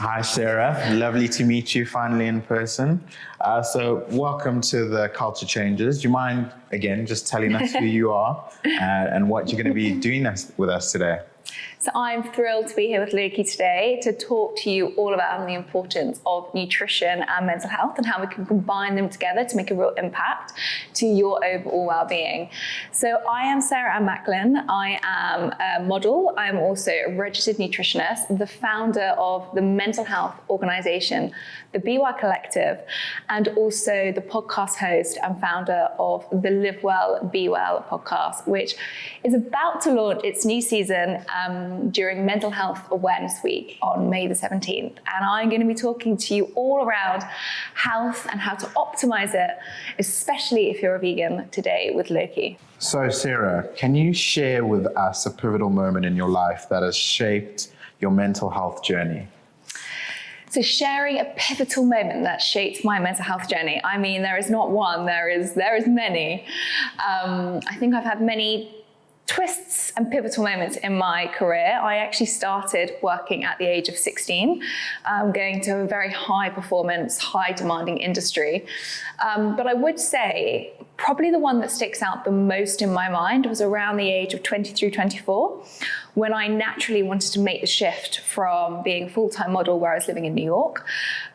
Hi, Sarah. Lovely to meet you finally in person. So welcome to the Culture Changes. Do you mind, again, just telling us who you are and what you're going to be doing with us today? So I'm thrilled to be here with Loki today to talk to you all about the importance of nutrition and mental health and how we can combine them together to make a real impact to your overall well-being. So I am Sarah Macklin. I am a model. I'm also a registered nutritionist, the founder of the mental health organization, the Be Well Collective, and also the podcast host and founder of the Live Well, Be Well podcast, which is about to launch its new season during Mental Health Awareness Week on May the 17th. And I'm going to be talking to you all around health and how to optimize it, especially if you're a vegan, today with Loki. So Sarah, can you share with us a pivotal moment in your life that has shaped your mental health journey? So sharing a pivotal moment that shaped my mental health journey. I mean, there is not one, there is many. I think I've had many twists and pivotal moments in my career. I actually started working at the age of 16, going to a very high performance, high demanding industry. But I would say probably the one that sticks out the most in my mind was around the age of 23, 24, when I naturally wanted to make the shift from being a full-time model where I was living in New York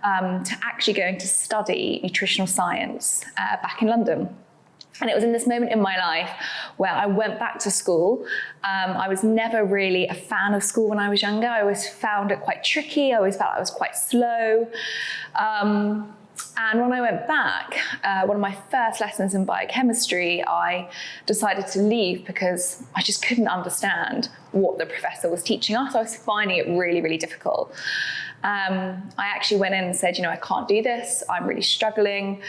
to actually going to study nutritional science back in London. And it was in this moment in my life where I went back to school. I was never really a fan of school when I was younger. I always found it quite tricky. I always felt I was quite slow. And when I went back, one of my first lessons in biochemistry, I decided to leave because I just couldn't understand what the professor was teaching us. I was finding it really, really difficult. I actually went in and said, I can't do this. I'm really struggling.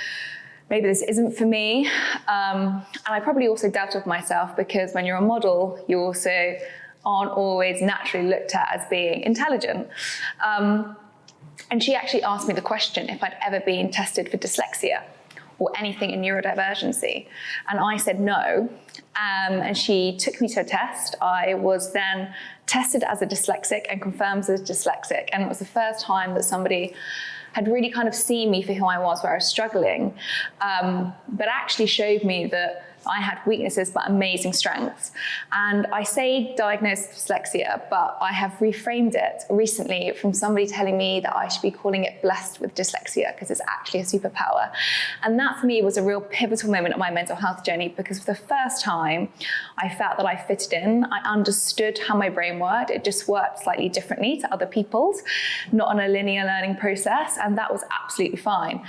Maybe this isn't for me. And I probably also doubted with myself because when you're a model, you also aren't always naturally looked at as being intelligent. And she actually asked me the question if I'd ever been tested for dyslexia or anything in neurodivergency. And I said no. And she took me to a test. I was then tested as a dyslexic and confirmed as dyslexic. And it was the first time that somebody had really kind of seen me for who I was, where I was struggling, but actually showed me that I had weaknesses but amazing strengths. And I say diagnosed dyslexia, but I have reframed it recently from somebody telling me that I should be calling it blessed with dyslexia because it's actually a superpower. And that for me was a real pivotal moment of my mental health journey because for the first time I felt that I fitted in. I understood how my brain worked. It just worked slightly differently to other people's, not on a linear learning process, and that was absolutely fine.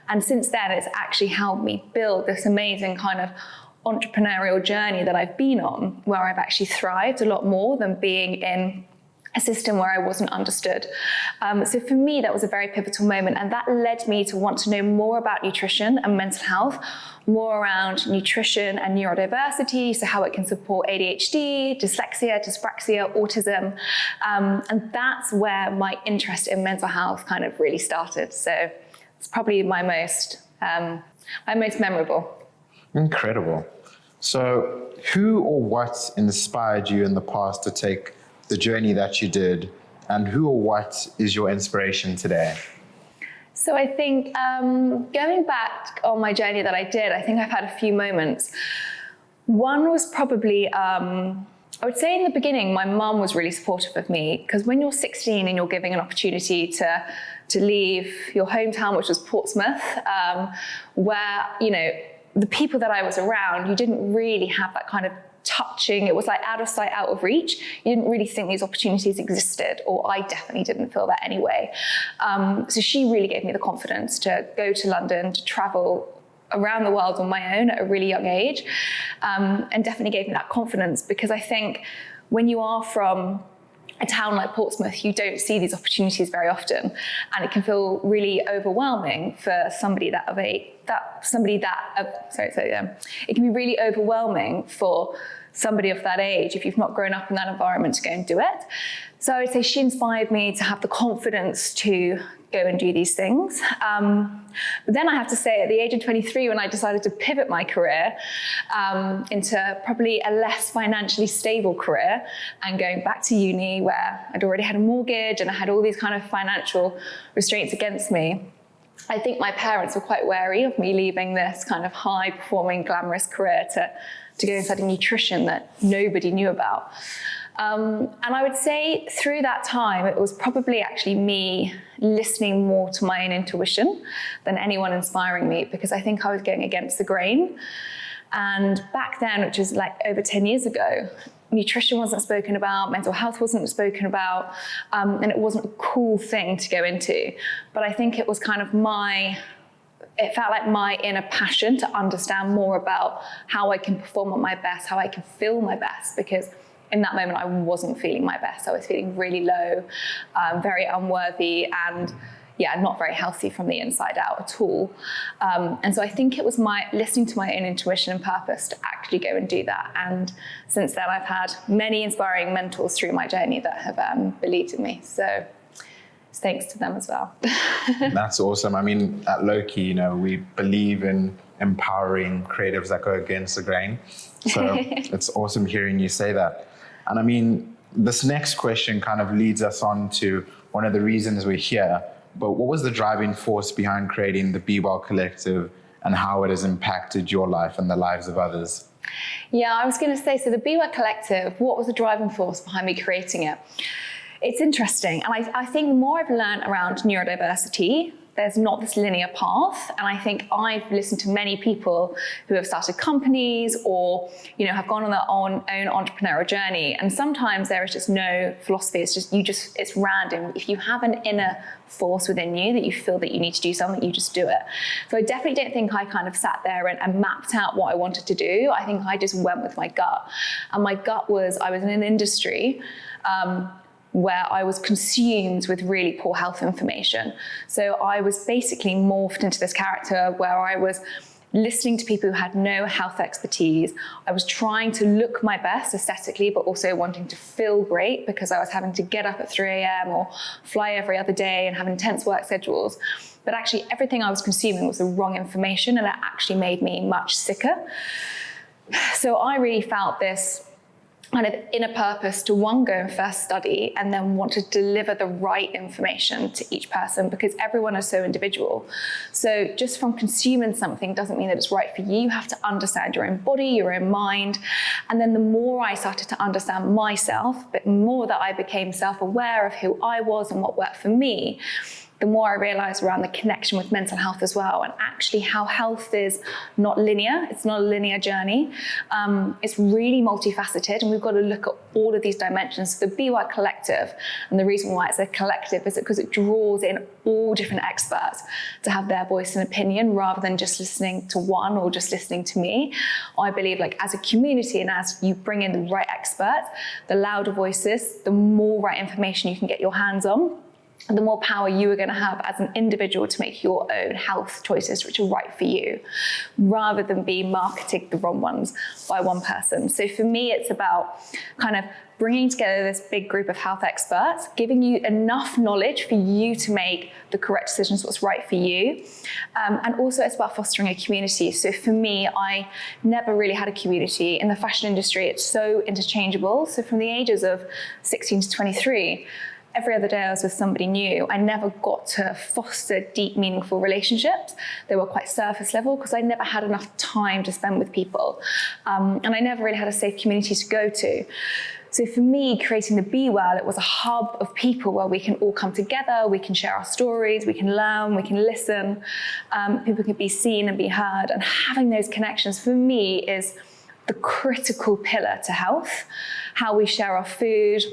And since then it's actually helped me build this amazing kind of entrepreneurial journey that I've been on, where I've actually thrived a lot more than being in a system where I wasn't understood. So for me, that was a very pivotal moment, and that led me to want to know more about nutrition and mental health, more around nutrition and neurodiversity, so how it can support ADHD, dyslexia, dyspraxia, autism, and that's where my interest in mental health kind of really started. So it's probably my most memorable. Incredible. So who or what inspired you in the past to take the journey that you did, and who or what is your inspiration today? So I think going back on my journey that I did, I think I've had a few moments. One was probably, I would say in the beginning, my mum was really supportive of me, because when you're 16 and you're giving an opportunity to leave your hometown, which was Portsmouth, where, the people that I was around, you didn't really have that kind of touching. It was like out of sight, out of reach. You didn't really think these opportunities existed, or I definitely didn't feel that anyway. So she really gave me the confidence to go to London, to travel around the world on my own at a really young age, and definitely gave me that confidence, because I think when you are from a town like Portsmouth, you don't see these opportunities very often, and it can feel really overwhelming for somebody it can be really overwhelming for somebody of that age if you've not grown up in that environment to go and do it. So I would say she inspired me to have the confidence to go and do these things. But then I have to say, at the age of 23, when I decided to pivot my career into probably a less financially stable career and going back to uni where I'd already had a mortgage and I had all these kind of financial restraints against me, I think my parents were quite wary of me leaving this kind of high-performing, glamorous career to go and study nutrition that nobody knew about. And I would say through that time, it was probably actually me listening more to my own intuition than anyone inspiring me, because I think I was going against the grain. And back then, which is like over 10 years ago, nutrition wasn't spoken about, mental health wasn't spoken about, and it wasn't a cool thing to go into. But I think it was kind of it felt like my inner passion to understand more about how I can perform at my best, how I can feel my best, because in that moment I wasn't feeling my best. I was feeling really low, very unworthy, and not very healthy from the inside out at all. And so I think it was my listening to my own intuition and purpose to actually go and do that. And since then I've had many inspiring mentors through my journey that have believed in me. So it's thanks to them as well. That's awesome. I mean, at Loki, we believe in empowering creatives that go against the grain. So it's awesome hearing you say that. And I mean, this next question kind of leads us on to one of the reasons we're here. But what was the driving force behind creating the Be Well Collective and how it has impacted your life and the lives of others? Yeah, I was going to say, so the Be Well Collective, what was the driving force behind me creating it? It's interesting. And I think the more I've learned around neurodiversity, there's not this linear path. And I think I've listened to many people who have started companies or, have gone on their own entrepreneurial journey. And sometimes there is just no philosophy. It's random. If you have an inner force within you that you feel that you need to do something, you just do it. So I definitely don't think I kind of sat there and mapped out what I wanted to do. I think I just went with my gut. And my gut was, I was in an industry where I was consumed with really poor health information. So I was basically morphed into this character where I was listening to people who had no health expertise. I was trying to look my best aesthetically, but also wanting to feel great because I was having to get up at 3 a.m. or fly every other day and have intense work schedules. But actually everything I was consuming was the wrong information, and it actually made me much sicker. So I really felt this kind of inner purpose to go and first study and then want to deliver the right information to each person, because everyone is so individual. So just from consuming something doesn't mean that it's right for you. You have to understand your own body, your own mind. And then the more I started to understand myself, but more that I became self-aware of who I was and what worked for me, the more I realized around the connection with mental health as well, and actually how health is not linear. It's not a linear journey. It's really multifaceted, and we've got to look at all of these dimensions. The Be Well Collective, and the reason why it's a collective is because it draws in all different experts to have their voice and opinion rather than just listening to one or just listening to me. I believe as a community, and as you bring in the right experts, the louder voices, the more right information you can get your hands on, and the more power you are going to have as an individual to make your own health choices which are right for you, rather than be marketed the wrong ones by one person. So for me, it's about kind of bringing together this big group of health experts, giving you enough knowledge for you to make the correct decisions, what's right for you. And also it's about fostering a community. So for me, I never really had a community. In the fashion industry, it's so interchangeable. So from the ages of 16 to 23, every other day I was with somebody new. I never got to foster deep, meaningful relationships. They were quite surface level because I never had enough time to spend with people. And I never really had a safe community to go to. So for me, creating the Be Well, it was a hub of people where we can all come together, we can share our stories, we can learn, we can listen, people can be seen and be heard. And having those connections for me is the critical pillar to health. How we share our food,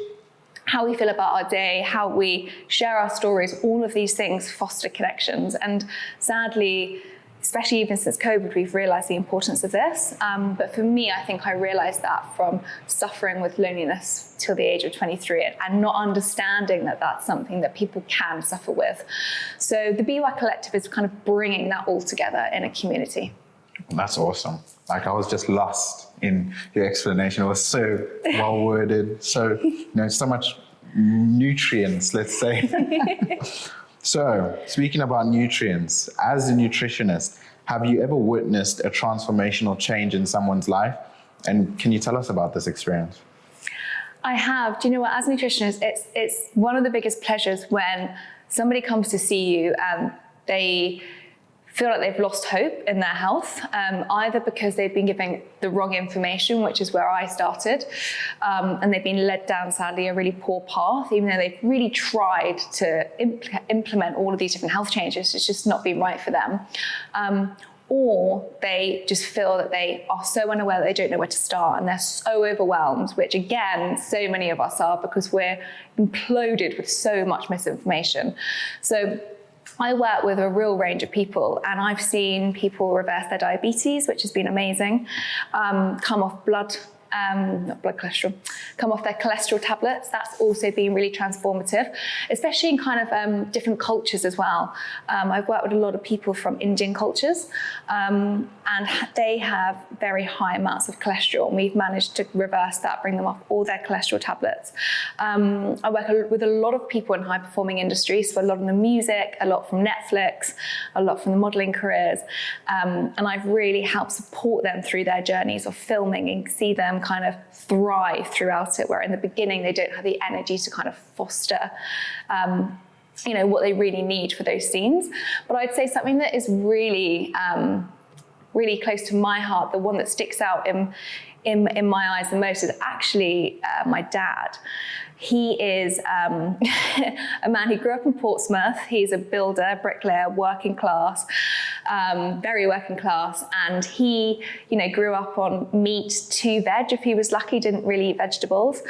how we feel about our day, how we share our stories, all of these things foster connections. And sadly, especially even since COVID, we've realized the importance of this. But for me, I think I realized that from suffering with loneliness till the age of 23 and not understanding that that's something that people can suffer with. So the Be Well Collective is kind of bringing that all together in a community. That's awesome. I was just lost in your explanation. It was so well worded, so so much nutrients, let's say. So, speaking about nutrients, as a nutritionist, have you ever witnessed a transformational change in someone's life? And can you tell us about this experience? I have. Do you know what? As a nutritionist, it's one of the biggest pleasures when somebody comes to see you and they feel like they've lost hope in their health, either because they've been given the wrong information, which is where I started, and they've been led down, sadly, a really poor path, even though they've really tried to implement all of these different health changes. It's just not been right for them. Or they just feel that they are so unaware that they don't know where to start, and they're so overwhelmed, which again, so many of us are, because we're imploded with so much misinformation. So I work with a real range of people, and I've seen people reverse their diabetes, which has been amazing, come off not blood cholesterol, come off their cholesterol tablets. That's also been really transformative, especially in kind of different cultures as well. I've worked with a lot of people from Indian cultures, and they have very high amounts of cholesterol, and we've managed to reverse that, bring them off all their cholesterol tablets. I work with a lot of people in high performing industries, so a lot in the music, a lot from Netflix, a lot from the modeling careers, and I've really helped support them through their journeys of filming and see them kind of thrive throughout it, where in the beginning they don't have the energy to kind of foster what they really need for those scenes. But I'd say something that is really really close to my heart, the one that sticks out in my eyes the most, is actually my dad. He is a man who grew up in Portsmouth. He's a builder, bricklayer, working class, very working class. And he, grew up on meat to veg. If he was lucky, didn't really eat vegetables.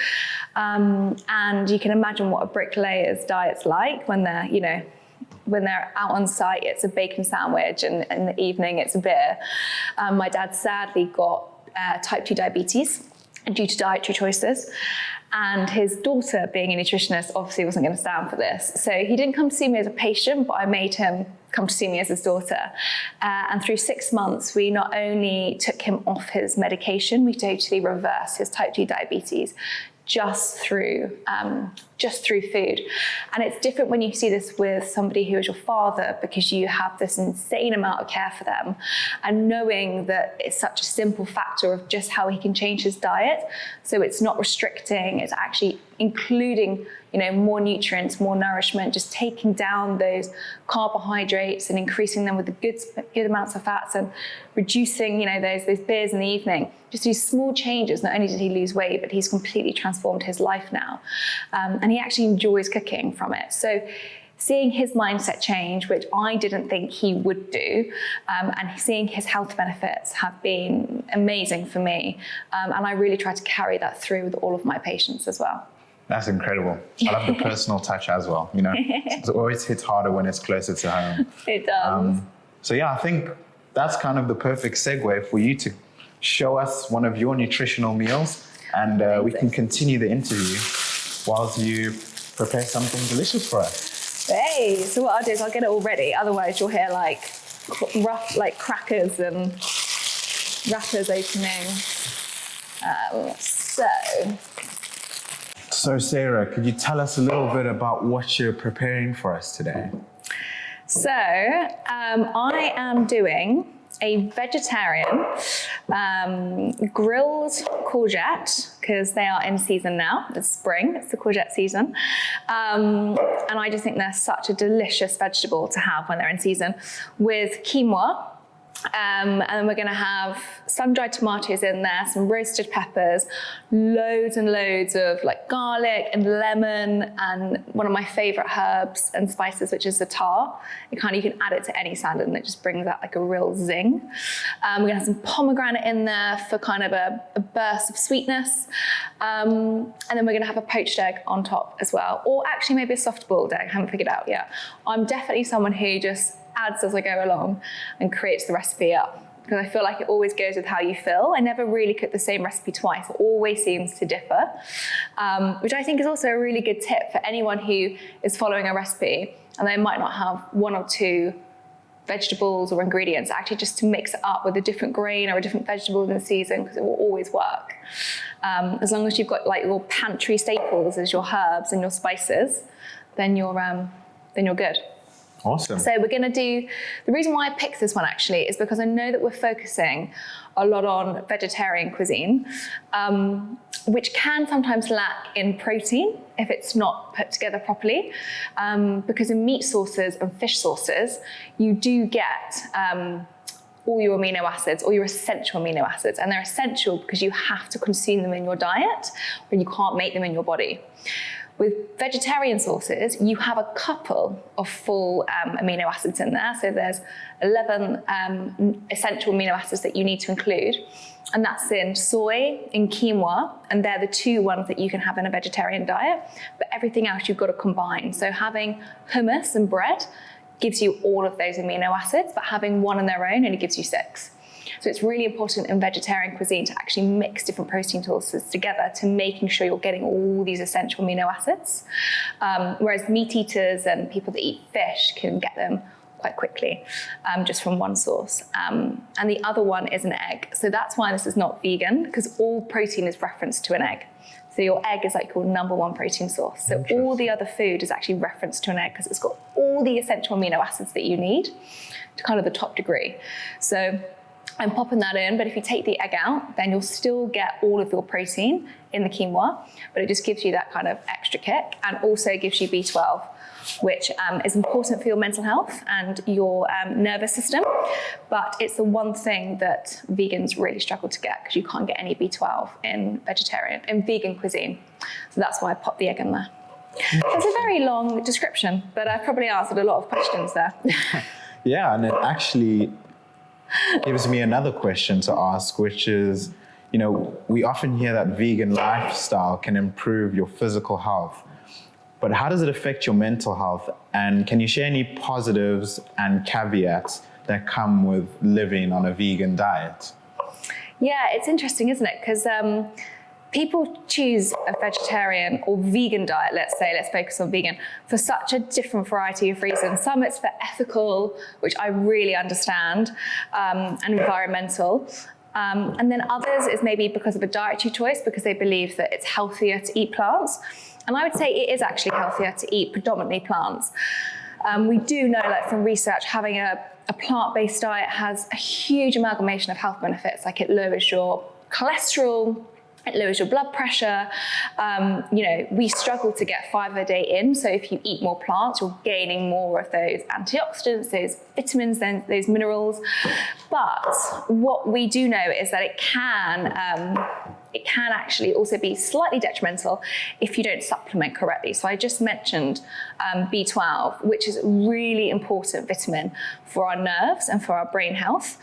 And you can imagine what a bricklayer's diet's like when they're out on site. It's a bacon sandwich, and in the evening it's a beer. My dad sadly got type 2 diabetes due to dietary choices. And his daughter, being a nutritionist, obviously wasn't going to stand for this. So he didn't come to see me as a patient, but I made him come to see me as his daughter. And through 6 months, we not only took him off his medication, we totally reversed his type 2 diabetes just through food. And it's different when you see this with somebody who is your father, because you have this insane amount of care for them, and knowing that it's such a simple factor of just how he can change his diet. So it's not restricting, it's actually including more nutrients, more nourishment, just taking down those carbohydrates and increasing them with the good amounts of fats, and reducing those beers in the evening. Just these small changes. Not only did he lose weight, but he's completely transformed his life now, and he actually enjoys cooking from it. So seeing his mindset change, which I didn't think he would do, and seeing his health benefits have been amazing for me, and I really try to carry that through with all of my patients as well. That's incredible. I love the personal touch as well. It always hits harder when it's closer to home. It does. So yeah, I think that's kind of the perfect segue for you to show us one of your nutritional meals, and we can continue the interview whilst you prepare something delicious for us. Hey, so what I'll do is I'll get it all ready. Otherwise you'll hear crackers and wrappers opening. So Sarah, could you tell us a little bit about what you're preparing for us today? So I am doing a vegetarian grilled courgette, because they are in season now. It's spring, it's the courgette season. And I just think they're such a delicious vegetable to have when they're in season, with quinoa. And then we're going to have sun-dried tomatoes in there, some roasted peppers, loads and loads of garlic and lemon, and one of my favorite herbs and spices, which is the tar. You can add it to any salad, and it just brings out a real zing. We're going to have some pomegranate in there for kind of a burst of sweetness. And then we're going to have a poached egg on top as well, or actually maybe a soft-boiled egg. I haven't figured out yet. I'm definitely someone who just adds as I go along and creates the recipe up, because I feel like it always goes with how you feel. I never really cook the same recipe twice. It always seems to differ, which I think is also a really good tip for anyone who is following a recipe and they might not have one or two vegetables or ingredients, actually just to mix it up with a different grain or a different vegetable in the season, because it will always work. As long as you've got like your pantry staples as your herbs and your spices, then you're good. Awesome. So we're going to do, the reason why I picked this one actually is because I know that we're focusing a lot on vegetarian cuisine, which can sometimes lack in protein if it's not put together properly. Because in meat sources and fish sources, you do get all your amino acids, or your essential amino acids, and they're essential because you have to consume them in your diet, or you can't make them in your body. With vegetarian sources, you have a couple of full amino acids in there. So there's 11 essential amino acids that you need to include. And that's in soy, in quinoa, and they're the two ones that you can have in a vegetarian diet. But everything else you've got to combine. So having hummus and bread gives you all of those amino acids, but having one on their own only gives you 6. So it's really important in vegetarian cuisine to actually mix different protein sources together to making sure you're getting all these essential amino acids. Whereas meat eaters and people that eat fish can get them quite quickly, just from one source. And the other one is an egg. So that's why this is not vegan, because all protein is referenced to an egg. So your egg is like your number one protein source. So all the other food is actually referenced to an egg because it's got all the essential amino acids that you need to kind of the top degree. So I'm popping that in, but if you take the egg out, then you'll still get all of your protein in the quinoa, but it just gives you that kind of extra kick, and also gives you B12, which is important for your mental health and your nervous system. But it's the one thing that vegans really struggle to get, because you can't get any B12 in vegan cuisine. So that's why I popped the egg in there. It's a very long description, but I've probably answered a lot of questions there. Yeah, and it actually gives me another question to ask, which is, we often hear that vegan lifestyle can improve your physical health, but how does it affect your mental health? And can you share any positives and caveats that come with living on a vegan diet? Yeah, it's interesting, isn't it? Because people choose a vegetarian or vegan diet, let's focus on vegan, for such a different variety of reasons. Some it's for ethical, which I really understand, and environmental. And then others is maybe because of a dietary choice, because they believe that it's healthier to eat plants. And I would say it is actually healthier to eat predominantly plants. We do know, like from research, having a plant-based diet has a huge amalgamation of health benefits, like it lowers your cholesterol, it lowers your blood pressure. We struggle to get fiber a day in. So if you eat more plants, you're gaining more of those antioxidants, those vitamins, then those minerals. But what we do know is that it can actually also be slightly detrimental if you don't supplement correctly. So I just mentioned B12, which is a really important vitamin for our nerves and for our brain health.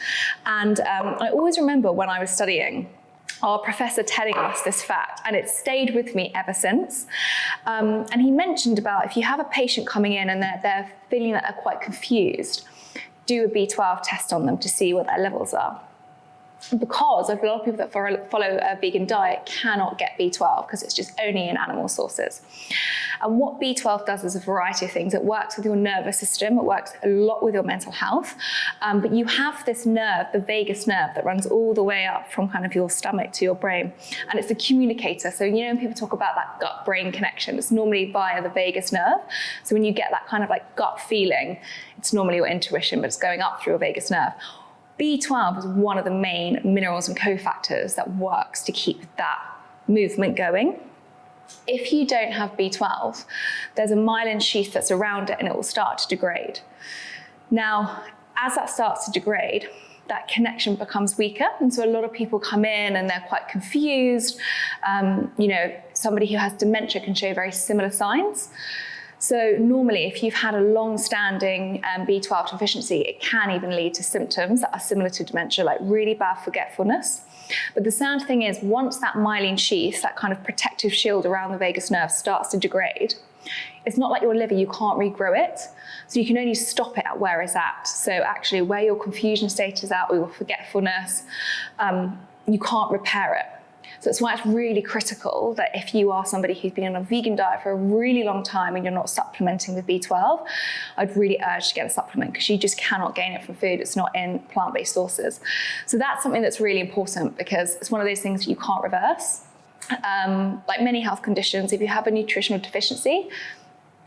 And I always remember when I was studying, our professor telling us this fact, and it's stayed with me ever since. And he mentioned about if you have a patient coming in and they're feeling that they're quite confused, do a B12 test on them to see what their levels are. Because a lot of people that follow a vegan diet cannot get B12 because it's just only in animal sources. And what B12 does is a variety of things. It works with your nervous system. It works a lot with your mental health. But you have this nerve, the vagus nerve, that runs all the way up from kind of your stomach to your brain. And it's a communicator. So, when people talk about that gut-brain connection, it's normally via the vagus nerve. So when you get that kind of like gut feeling, it's normally your intuition, but it's going up through your vagus nerve. B12 is one of the main minerals and cofactors that works to keep that movement going. If you don't have B12, there's a myelin sheath that's around it and it will start to degrade. Now, as that starts to degrade, that connection becomes weaker. And so a lot of people come in and they're quite confused. Somebody who has dementia can show very similar signs. So normally, if you've had a long-standing B12 deficiency, it can even lead to symptoms that are similar to dementia, like really bad forgetfulness. But the sad thing is, once that myelin sheath, that kind of protective shield around the vagus nerve starts to degrade, it's not like your liver, you can't regrow it. So you can only stop it at where it's at. So actually, where your confusion state is at, or your forgetfulness, you can't repair it. So that's why it's really critical that if you are somebody who's been on a vegan diet for a really long time and you're not supplementing with B12, I'd really urge to get a supplement because you just cannot gain it from food. It's not in plant-based sources. So that's something that's really important because it's one of those things you can't reverse. Like many health conditions, if you have a nutritional deficiency,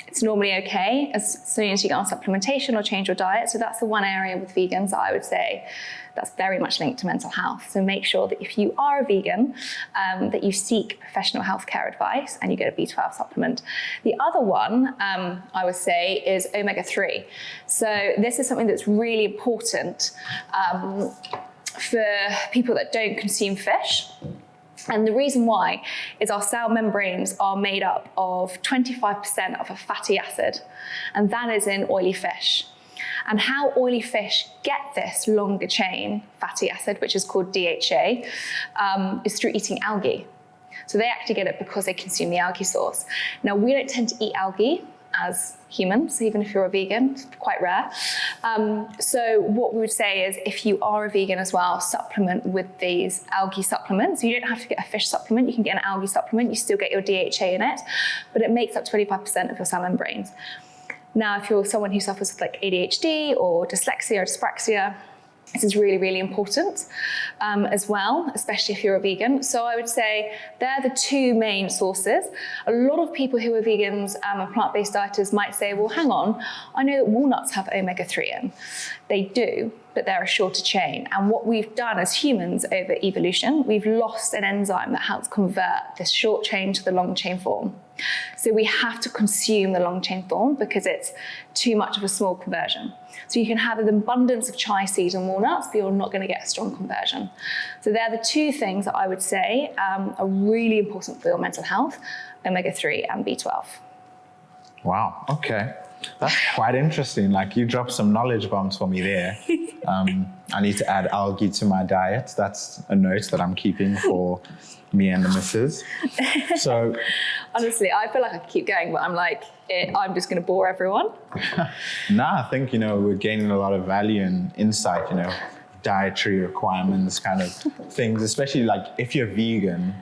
it's normally okay as soon as you get on supplementation or change your diet. So that's the one area with vegans that I would say that's very much linked to mental health. So make sure that if you are a vegan, that you seek professional healthcare advice and you get a B12 supplement. The other one I would say is omega-3. So this is something that's really important for people that don't consume fish. And the reason why is our cell membranes are made up of 25% of a fatty acid, and that is in oily fish. And how oily fish get this longer chain fatty acid, which is called DHA, is through eating algae. So they actually get it because they consume the algae source. Now, we don't tend to eat algae as humans, even if you're a vegan, it's quite rare. So what we would say is if you are a vegan as well, supplement with these algae supplements. You don't have to get a fish supplement, you can get an algae supplement, you still get your DHA in it, but it makes up 25% of your cell membranes. Now, if you're someone who suffers with like ADHD or dyslexia or dyspraxia, this is really, really important as well, especially if you're a vegan. So I would say they're the two main sources. A lot of people who are vegans and plant-based dieters might say, well, hang on, I know that walnuts have omega-3 in. They do, but they're a shorter chain. And what we've done as humans over evolution, we've lost an enzyme that helps convert this short chain to the long chain form. So we have to consume the long chain form because it's too much of a small conversion. So you can have an abundance of chia seeds and walnuts, but you're not going to get a strong conversion. So they're the two things that I would say are really important for your mental health, omega-3 and B12. Wow, okay. That's quite interesting. Like you dropped some knowledge bombs for me there. I need to add algae to my diet. That's a note that I'm keeping for me and the missus. So honestly, I feel like I could keep going, but I'm like, I'm just going to bore everyone. Nah, I think, we're gaining a lot of value and insight, dietary requirements kind of things, especially like if you're vegan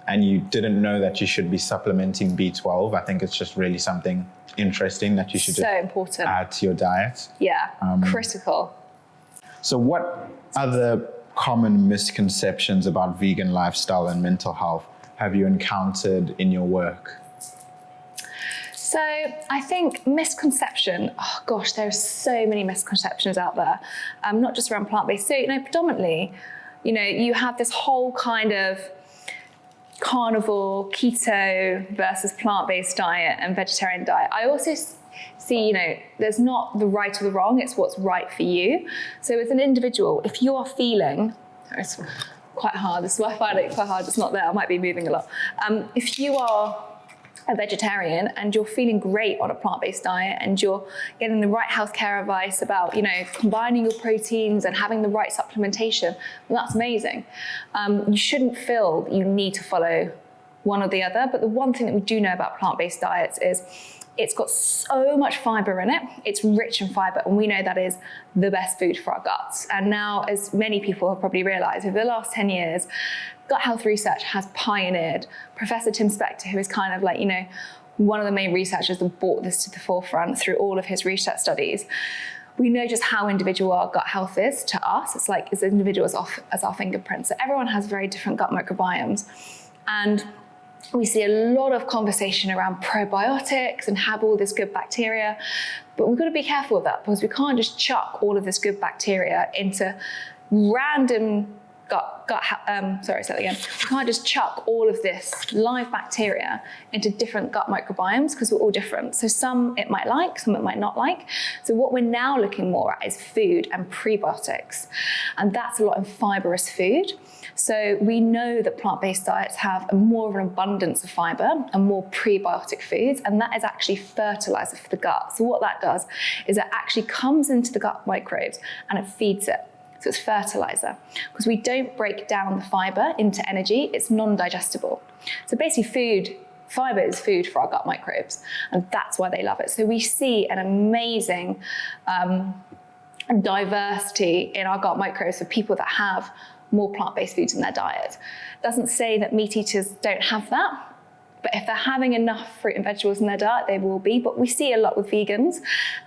and you didn't know that you should be supplementing B12, I think it's just really something interesting that you should so just important. Add to your diet. Yeah, critical. So what other common misconceptions about vegan lifestyle and mental health have you encountered in your work? So I think misconception, oh gosh, there's so many misconceptions out there, not just around plant-based. So, predominantly, you have this whole kind of carnivore, keto versus plant-based diet and vegetarian diet. I also see, there's not the right or the wrong, it's what's right for you. So as an individual, if you are feeling, it's quite hard, this is why I find it quite hard, it's not there, I might be moving a lot. If you are a vegetarian and you're feeling great on a plant-based diet and you're getting the right healthcare advice about, combining your proteins and having the right supplementation, well, that's amazing. You shouldn't feel that you need to follow one or the other, but the one thing that we do know about plant-based diets is it's got so much fiber in it. It's rich in fiber, and we know that is the best food for our guts. And now, as many people have probably realized, over the last 10 years, gut health research has pioneered. Professor Tim Spector, who is kind of like, one of the main researchers that brought this to the forefront through all of his research studies. We know just how individual our gut health is to us. It's like as individual as our fingerprints. So everyone has very different gut microbiomes. And we see a lot of conversation around probiotics and have all this good bacteria, but we've got to be careful with that because we can't just chuck all of this good bacteria into random we can't just chuck all of this live bacteria into different gut microbiomes because we're all different. So some it might like, some it might not like. So what we're now looking more at is food and prebiotics, and that's a lot in fibrous food. So we know that plant-based diets have more of an abundance of fiber and more prebiotic foods, and that is actually fertilizer for the gut. So what that does is it actually comes into the gut microbes and it feeds it. So it's fertilizer, because we don't break down the fiber into energy, it's non-digestible. So basically fiber is food for our gut microbes, and that's why they love it. So we see an amazing diversity in our gut microbes for people that have more plant-based foods in their diet. Doesn't say that meat eaters don't have that, but if they're having enough fruit and vegetables in their diet, they will be. But we see a lot with vegans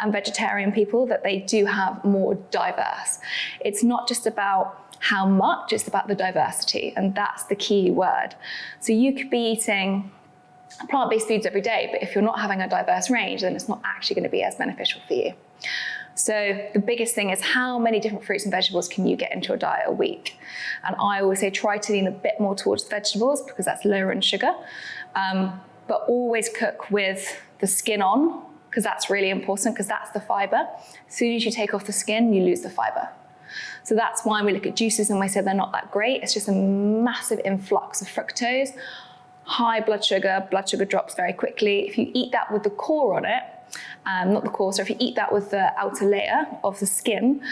and vegetarian people that they do have more diverse. It's not just about how much, it's about the diversity, and that's the key word. So you could be eating plant-based foods every day, but if you're not having a diverse range, then it's not actually going to be as beneficial for you. So the biggest thing is how many different fruits and vegetables can you get into your diet a week? And I always say try to lean a bit more towards vegetables because that's lower in sugar, but always cook with the skin on, because that's really important, because that's the fiber. As soon as you take off the skin, you lose the fiber. So that's why we look at juices and we say they're not that great. It's just a massive influx of fructose, high blood sugar drops very quickly. If you eat that with the core on it, not the core, so if you eat that with the outer layer of the skin,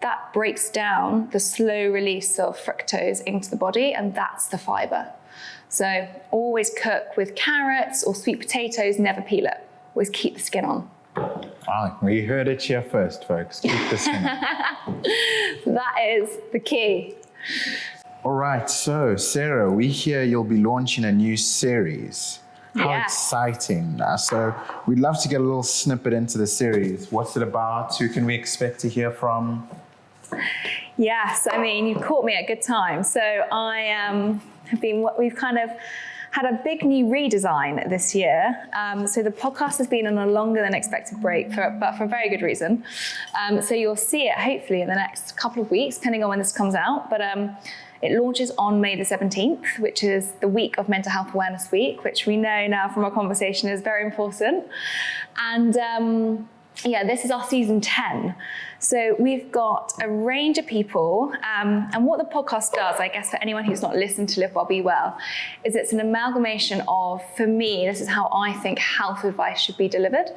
that breaks down the slow release of fructose into the body, and that's the fiber. So always cook with carrots or sweet potatoes, never peel it. Always keep the skin on. Ah, we heard it here first, folks. Keep the skin on. That is the key. All right, so Sarah, we hear you'll be launching a new series. How exciting. So we'd love to get a little snippet into the series. What's it about? Who can we expect to hear from? Yes, I mean, you caught me at a good time. So we've kind of had a big new redesign this year. So the podcast has been on a longer than expected break, but for a very good reason. So you'll see it hopefully in the next couple of weeks, depending on when this comes out. But it launches on May the 17th, which is the week of Mental Health Awareness Week, which we know now from our conversation is very important. And this is our season 10. So we've got a range of people, and what the podcast does, I guess for anyone who's not listened to Live Well, Be Well, is it's an amalgamation of, for me, this is how I think health advice should be delivered.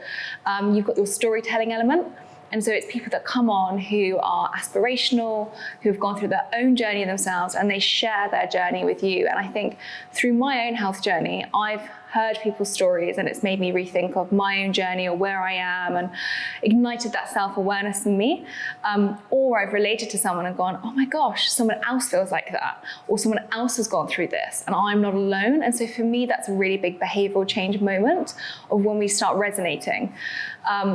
You've got your storytelling element. And so it's people that come on who are aspirational, who have gone through their own journey themselves, and they share their journey with you. And I think through my own health journey, I've heard people's stories and it's made me rethink of my own journey or where I am and ignited that self-awareness in me. Or I've related to someone and gone, oh my gosh, someone else feels like that, or someone else has gone through this and I'm not alone. And so for me, that's a really big behavioral change moment of when we start resonating,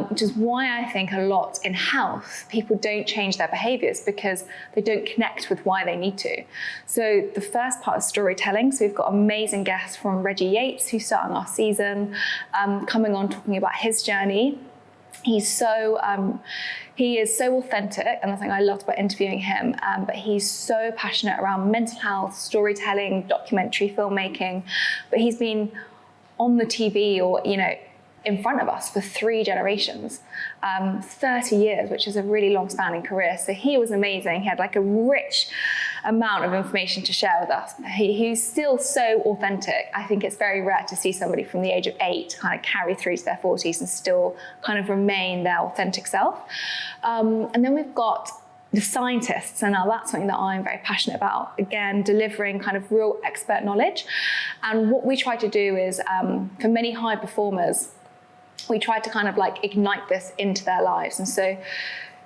which is why I think a lot in health, people don't change their behaviors because they don't connect with why they need to. So the first part is storytelling. So we've got amazing guests from Reggie Yates, who's starting our season, coming on talking about his journey. He is so authentic, and that's something I loved about interviewing him, but he's so passionate around mental health, storytelling, documentary filmmaking, but he's been on the TV or, in front of us for 3 generations, 30 years, which is a really long-standing career. So he was amazing. He had like a rich amount of information to share with us. He's still so authentic. I think it's very rare to see somebody from the age of 8 kind of carry through to their 40s and still kind of remain their authentic self. And then we've got the scientists, and now that's something that I'm very passionate about. Again, delivering kind of real expert knowledge. And what we try to do is, for many high performers, we try to kind of like ignite this into their lives. And so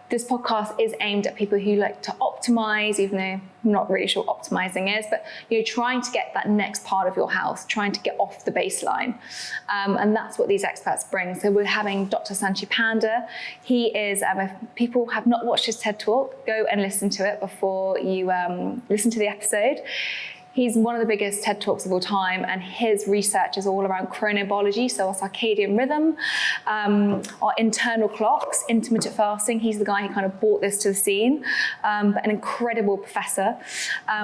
this podcast is aimed at people who like to optimize, even though I'm not really sure what optimizing is, but trying to get that next part of your health, trying to get off the baseline. And that's what these experts bring. So we're having Dr. Sanchi Panda. He is, if people have not watched his TED Talk, go and listen to it before you listen to the episode. He's one of the biggest TED Talks of all time, and his research is all around chronobiology, so our circadian rhythm, our internal clocks, intermittent fasting. He's the guy who kind of brought this to the scene, but an incredible professor.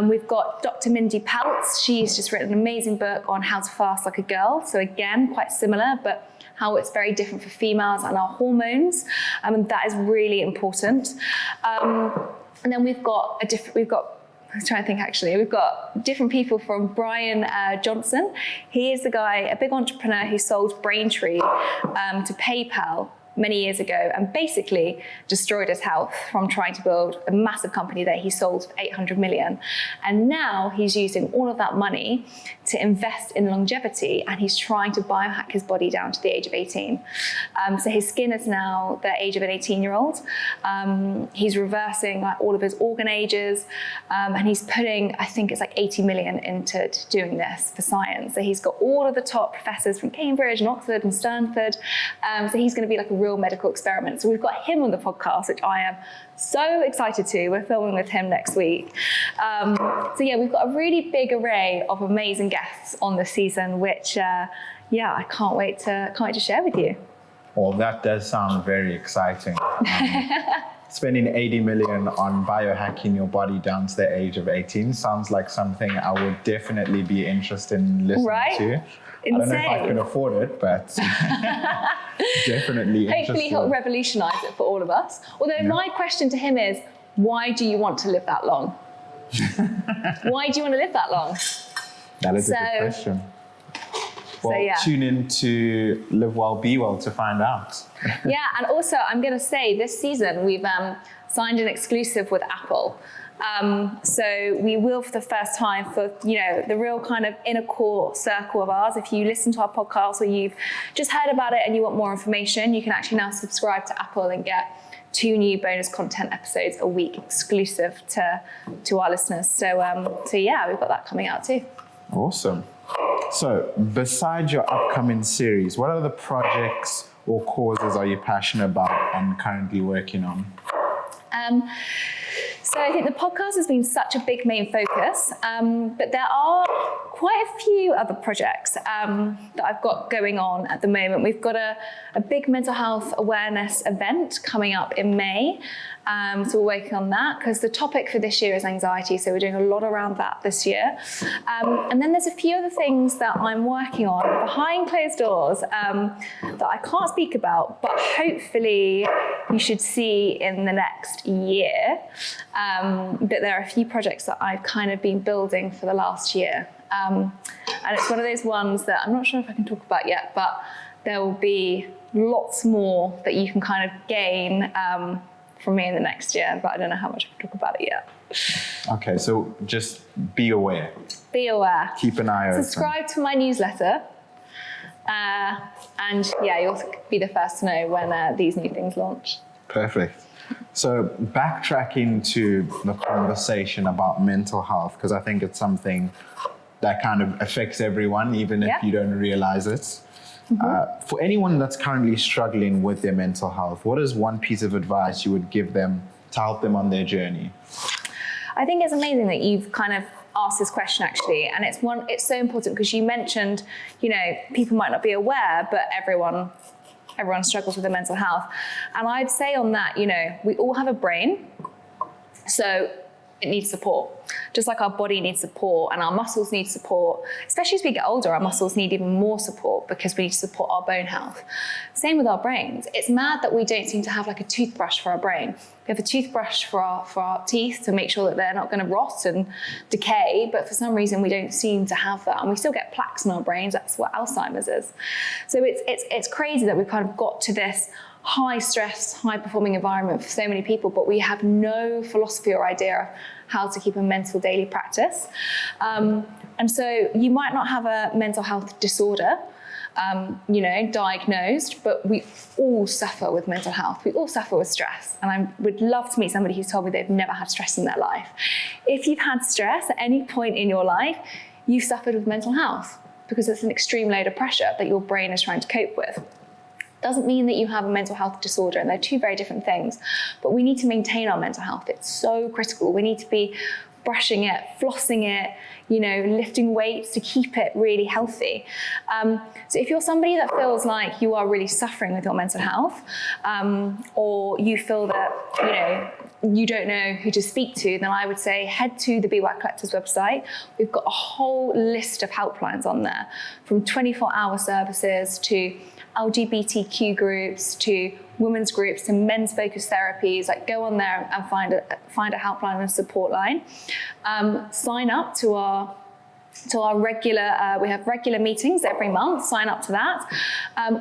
We've got Dr. Mindy Peltz. She's just written an amazing book on how to fast like a girl. So again, quite similar, but how it's very different for females and our hormones, and that is really important. And then we've got I was trying to think actually. We've got different people from Brian Johnson. He is the guy, a big entrepreneur who sold Braintree to PayPal many years ago and basically destroyed his health from trying to build a massive company that he sold for 800 million. And now he's using all of that money to invest in longevity, and he's trying to biohack his body down to the age of 18. So his skin is now the age of an 18-year-old. He's reversing all of his organ ages, and he's putting, I think it's like 80 million into doing this for science. So he's got all of the top professors from Cambridge and Oxford and Stanford. So he's going to be like a real medical experiment. So we've got him on the podcast, which I am so excited to. We're filming with him next week. So yeah, we've got a really big array of amazing guests on this season, which I can't wait to share with you. Well, that does sound very exciting. Spending 80 million on biohacking your body down to the age of 18 sounds like something I would definitely be interested in listening to. Insane. I don't know if I can afford it, but definitely interested. Hopefully he'll revolutionize it for all of us. Although my question to him is, why do you want to live that long? Why do you want to live that long? That is a good question. Well, tune in to Live Well, Be Well to find out. Yeah, and also I'm going to say this season we've signed an exclusive with Apple. So we will, for the first time, for the real kind of inner core circle of ours, if you listen to our podcast or you've just heard about it and you want more information, you can actually now subscribe to Apple and get 2 new bonus content episodes a week exclusive to our listeners. So yeah, we've got that coming out too. Awesome. So besides your upcoming series, what other projects or causes are you passionate about and currently working on? So I think the podcast has been such a big main focus, but there are quite a few other projects that I've got going on at the moment. We've got a big mental health awareness event coming up in May. So we're working on that because the topic for this year is anxiety. So we're doing a lot around that this year. And then there's a few other things that I'm working on behind closed doors that I can't speak about, but hopefully you should see in the next year. But there are a few projects that I've kind of been building for the last year. And it's one of those ones that I'm not sure if I can talk about yet, but there will be lots more that you can kind of gain from me in the next year, but I don't know how much I can talk about it yet. Okay, so just be aware. Be aware. Keep an eye open. Subscribe to my newsletter. And yeah, you'll be the first to know when these new things launch. Perfect. So backtracking to the conversation about mental health, because I think it's something that kind of affects everyone, even if you don't realize it. For anyone that's currently struggling with their mental health, what is one piece of advice you would give them to help them on their journey? I think it's amazing that you've kind of asked this question actually, and it's so important because you mentioned, people might not be aware, but everyone struggles with their mental health. And I'd say on that, we all have a brain, so it needs support. Just like our body needs support and our muscles need support, especially as we get older, our muscles need even more support because we need to support our bone health. Same with our brains. It's mad that we don't seem to have like a toothbrush for our brain. We have a toothbrush for our teeth to make sure that they're not going to rot and decay, but for some reason we don't seem to have that. And we still get plaques in our brains. That's what Alzheimer's is. So it's crazy that we've kind of got to this high stress, high performing environment for so many people, but we have no philosophy or idea of how to keep a mental daily practice. And so you might not have a mental health disorder, diagnosed, but we all suffer with mental health. We all suffer with stress. And I would love to meet somebody who's told me they've never had stress in their life. If you've had stress at any point in your life, you've suffered with mental health because it's an extreme load of pressure that your brain is trying to cope with. Doesn't mean that you have a mental health disorder, and they're two very different things, but we need to maintain our mental health. It's so critical. We need to be brushing it, flossing it, lifting weights to keep it really healthy. So if you're somebody that feels like you are really suffering with your mental health, or you feel that, you don't know who to speak to, then I would say head to the Be Well Collective's website. We've got a whole list of helplines on there, from 24-hour services to LGBTQ groups to women's groups to men's focused therapies. Like, go on there and find a helpline and support line. Sign up to our to our we have regular meetings every month, sign up to that,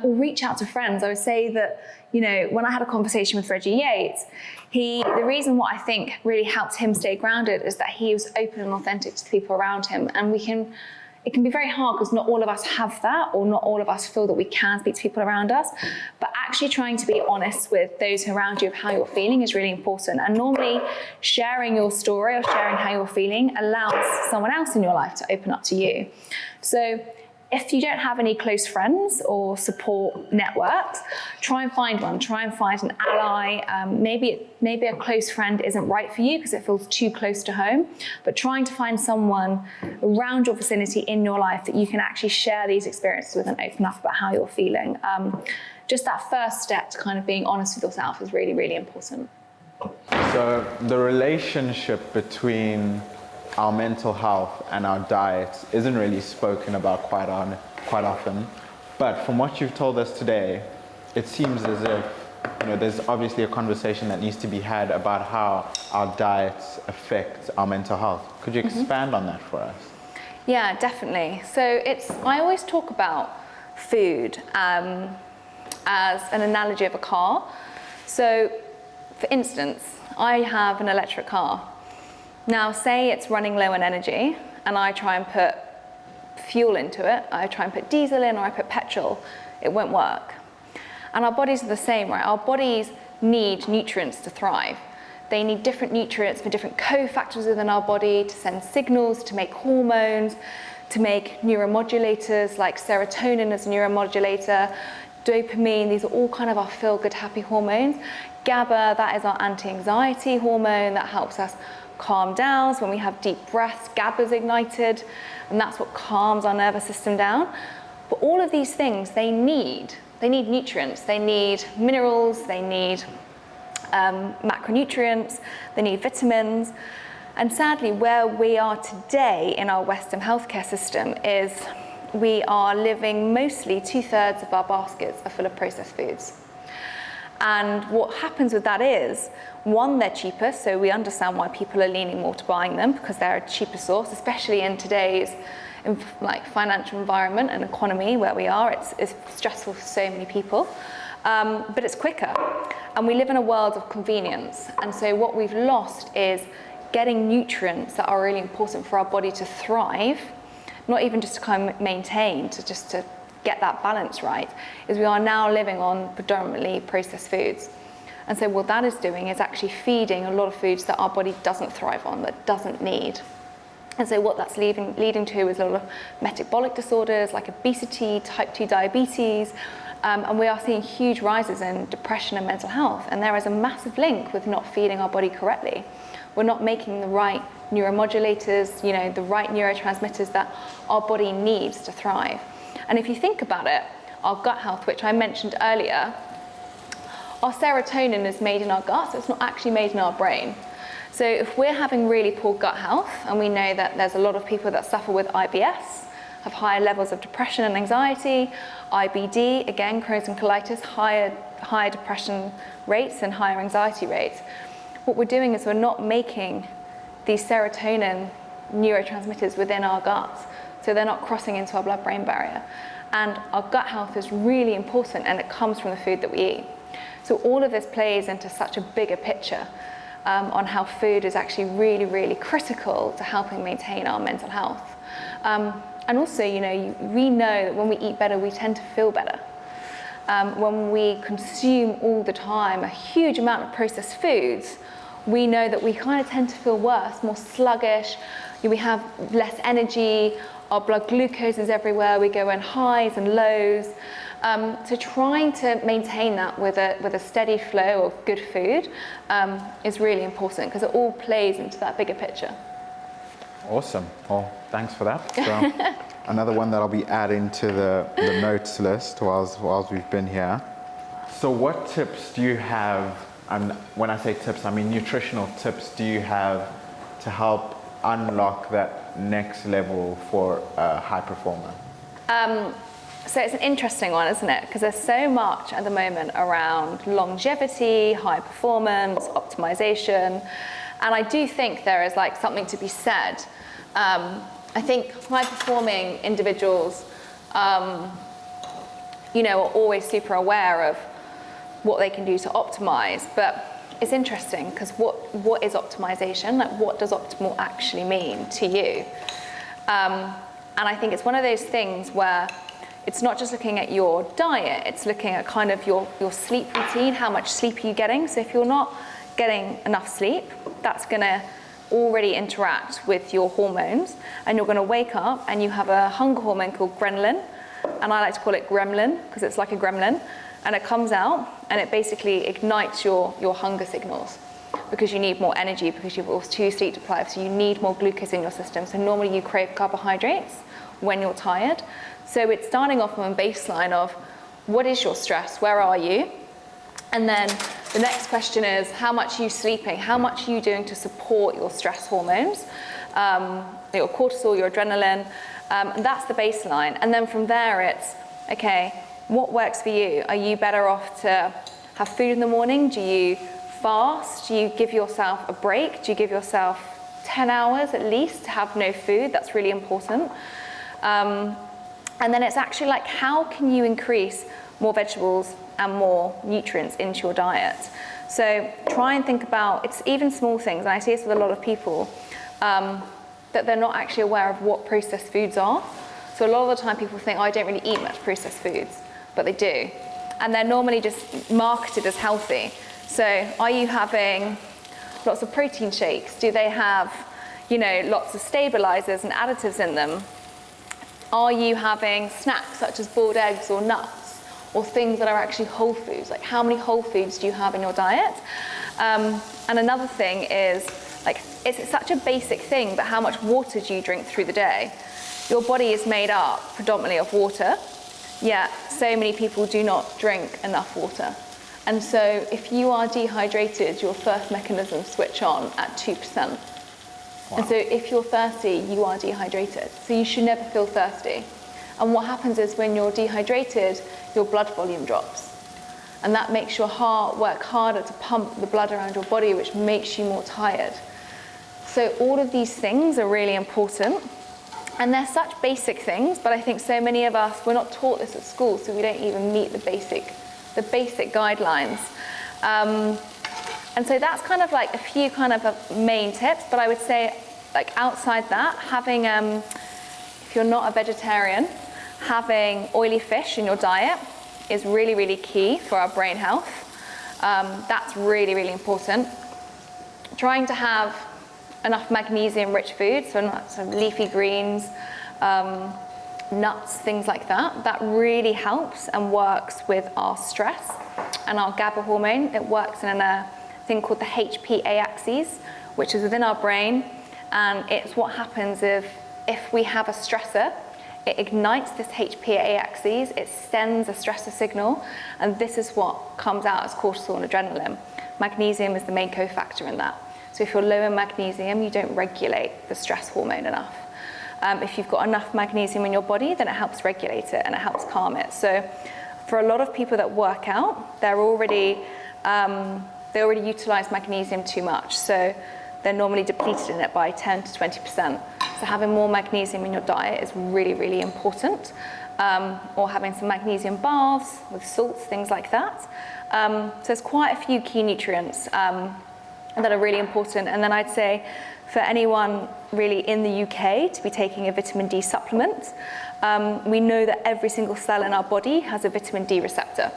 or reach out to friends. I would say that, when I had a conversation with Reggie Yates, the reason what I think really helped him stay grounded is that he was open and authentic to the people around him. And it can be very hard because not all of us have that, or not all of us feel that we can speak to people around us. But actually trying to be honest with those around you of how you're feeling is really important. And normally sharing your story or sharing how you're feeling allows someone else in your life to open up to you. So if you don't have any close friends or support networks, try and find one. Try and find an ally. Maybe a close friend isn't right for you because it feels too close to home, but trying to find someone around your vicinity in your life that you can actually share these experiences with and open up about how you're feeling. Just that first step to kind of being honest with yourself is really, really important. So the relationship between our mental health and our diet isn't really spoken about quite often. But from what you've told us today, it seems as if there's obviously a conversation that needs to be had about how our diets affect our mental health. Could you expand on that for us? Yeah, definitely. So I always talk about food as an analogy of a car. So for instance, I have an electric car. Now, say it's running low on energy and I try and put fuel into it, I try and put diesel in or I put petrol, it won't work. And our bodies are the same, right? Our bodies need nutrients to thrive. They need different nutrients for different cofactors within our body to send signals, to make hormones, to make neuromodulators, like serotonin as a neuromodulator, dopamine, these are all kind of our feel-good, happy hormones. GABA, that is our anti-anxiety hormone that helps us calm down. So when we have deep breaths, GABA is ignited, and that's what calms our nervous system down. But all of these things, they need nutrients, they need minerals, they need macronutrients, they need vitamins. And sadly, where we are today in our Western healthcare system is we are living mostly 2/3 of our baskets are full of processed foods. And what happens with that is, one, they're cheaper, so we understand why people are leaning more to buying them because they're a cheaper source, especially in today's financial environment and economy where we are. It's stressful for so many people, but it's quicker. And we live in a world of convenience. And so what we've lost is getting nutrients that are really important for our body to thrive, not even just to kind of maintain, just to get that balance right, is we are now living on predominantly processed foods. And so what that is doing is actually feeding a lot of foods that our body doesn't thrive on, that doesn't need. And so what that's leading to is a lot of metabolic disorders like obesity, type 2 diabetes, and we are seeing huge rises in depression and mental health. And there is a massive link with not feeding our body correctly. We're not making the right neuromodulators, the right neurotransmitters that our body needs to thrive. And if you think about it, our gut health, which I mentioned earlier, our serotonin is made in our gut, so it's not actually made in our brain. So if we're having really poor gut health, and we know that there's a lot of people that suffer with IBS, have higher levels of depression and anxiety, IBD, again, Crohn's and colitis, higher depression rates and higher anxiety rates. What we're doing is we're not making these serotonin neurotransmitters within our guts, so they're not crossing into our blood-brain barrier. And our gut health is really important, and it comes from the food that we eat. So all of this plays into such a bigger picture on how food is actually really, really critical to helping maintain our mental health. And also, we know that when we eat better, we tend to feel better. When we consume all the time a huge amount of processed foods, we know that we kind of tend to feel worse, more sluggish, we have less energy, our blood glucose is everywhere, we go in highs and lows. So trying to maintain that with a steady flow of good food is really important because it all plays into that bigger picture. Awesome. Well, thanks for that. So, another one that I'll be adding to the notes list whilst we've been here. So what tips do you have, and when I say tips, I mean nutritional tips, do you have to help unlock that next level for a high performer? So it's an interesting one, isn't it? Because there's so much at the moment around longevity, high performance, optimization. And I do think there is something to be said I think high-performing individuals, you know, are always super aware of what they can do to optimize. But it's interesting because what is optimization? Like, what does optimal actually mean to you? And I think it's one of those things where it's not just looking at your diet, it's looking at kind of your sleep routine, how much sleep are you getting? So if you're not getting enough sleep, that's gonna already interact with your hormones, and you're gonna wake up and you have a hunger hormone called ghrelin, and I like to call it gremlin because it's like a gremlin, and it comes out and it basically ignites your hunger signals because you need more energy because you're also too sleep deprived, so you need more glucose in your system. So normally you crave carbohydrates when you're tired. So it's starting off from a baseline of what is your stress, where are you? And then the next question is how much are you sleeping? How much are you doing to support your stress hormones? Your cortisol, your adrenaline, and that's the baseline. And then from there it's, okay, what works for you? Are you better off to have food in the morning? Do you fast? Do you give yourself a break? Do you give yourself 10 hours at least to have no food? That's really important. And then it's actually like, how can you increase more vegetables and more nutrients into your diet? So try and think about, it's even small things, and I see this with a lot of people, that they're not actually aware of what processed foods are. So a lot of the time people think, oh, I don't really eat much processed foods, but they do. And they're normally just marketed as healthy. So are you having lots of protein shakes? Do they have, you know, lots of stabilizers and additives in them? Are you having snacks such as boiled eggs or nuts, or things that are actually whole foods? Like, how many whole foods do you have in your diet? And another thing is, like, it's such a basic thing, but how much water do you drink through the day? Your body is made up predominantly of water, yet so many people do not drink enough water. And so if you are dehydrated, your first mechanisms switch on at 2%. Wow. And so if you're thirsty, you are dehydrated. So you should never feel thirsty. And what happens is when you're dehydrated, your blood volume drops. And that makes your heart work harder to pump the blood around your body, which makes you more tired. So all of these things are really important. And they're such basic things, but I think so many of us, we're not taught this at school, so we don't even meet the basic guidelines. And so that's kind of like a few kind of main tips, but I would say, like, outside that, having, if you're not a vegetarian, having oily fish in your diet is really, really key for our brain health. That's really, really important. Trying to have enough magnesium-rich foods, so leafy greens, nuts, things like that. That really helps and works with our stress and our GABA hormone. It works in a thing called the HPA axis, which is within our brain, and it's what happens if we have a stressor. It ignites this HPA axis, it sends a stressor signal, and this is what comes out as cortisol and adrenaline. Magnesium is the main cofactor in that. So if you're low in magnesium, you don't regulate the stress hormone enough. If you've got enough magnesium in your body, then it helps regulate it and it helps calm it. So for a lot of people that work out, they already utilize magnesium too much. So they're normally depleted in it by 10 to 20%. So having more magnesium in your diet is really, really important. Or having some magnesium baths with salts, things like that. So there's quite a few key nutrients that are really important. And then I'd say for anyone really in the UK to be taking a vitamin D supplement, we know that every single cell in our body has a vitamin D receptor.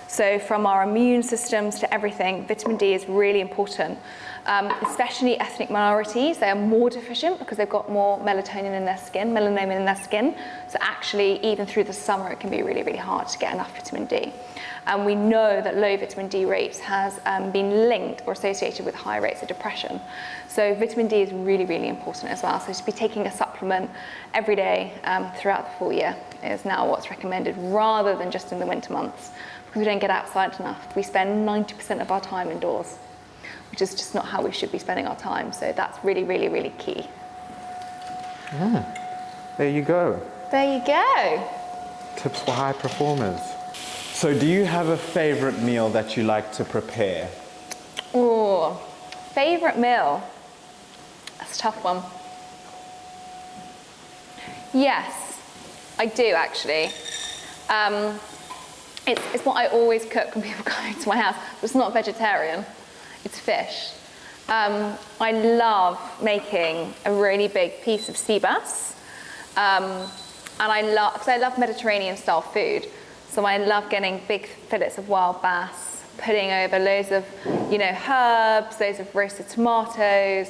So from our immune systems to everything, vitamin D is really important. Especially ethnic minorities, they are more deficient because they've got more melatonin in their skin, melanoma in their skin. So actually, even through the summer, it can be really, really hard to get enough vitamin D. And we know that low vitamin D rates has been linked or associated with high rates of depression. So vitamin D is really, really important as well. So to be taking a supplement every day throughout the full year is now what's recommended, rather than just in the winter months, because we don't get outside enough. We spend 90% of our time indoors, which is just not how we should be spending our time. So that's really, really, really key. There you go. There you go. Tips for high performers. So do you have a favorite meal that you like to prepare? Oh, favorite meal? That's a tough one. Yes, I do actually. It's what I always cook when people come into my house. But it's not vegetarian, it's fish. I love making a really big piece of sea bass. And because I love Mediterranean style food. So I love getting big fillets of wild bass, putting over loads of, herbs, loads of roasted tomatoes,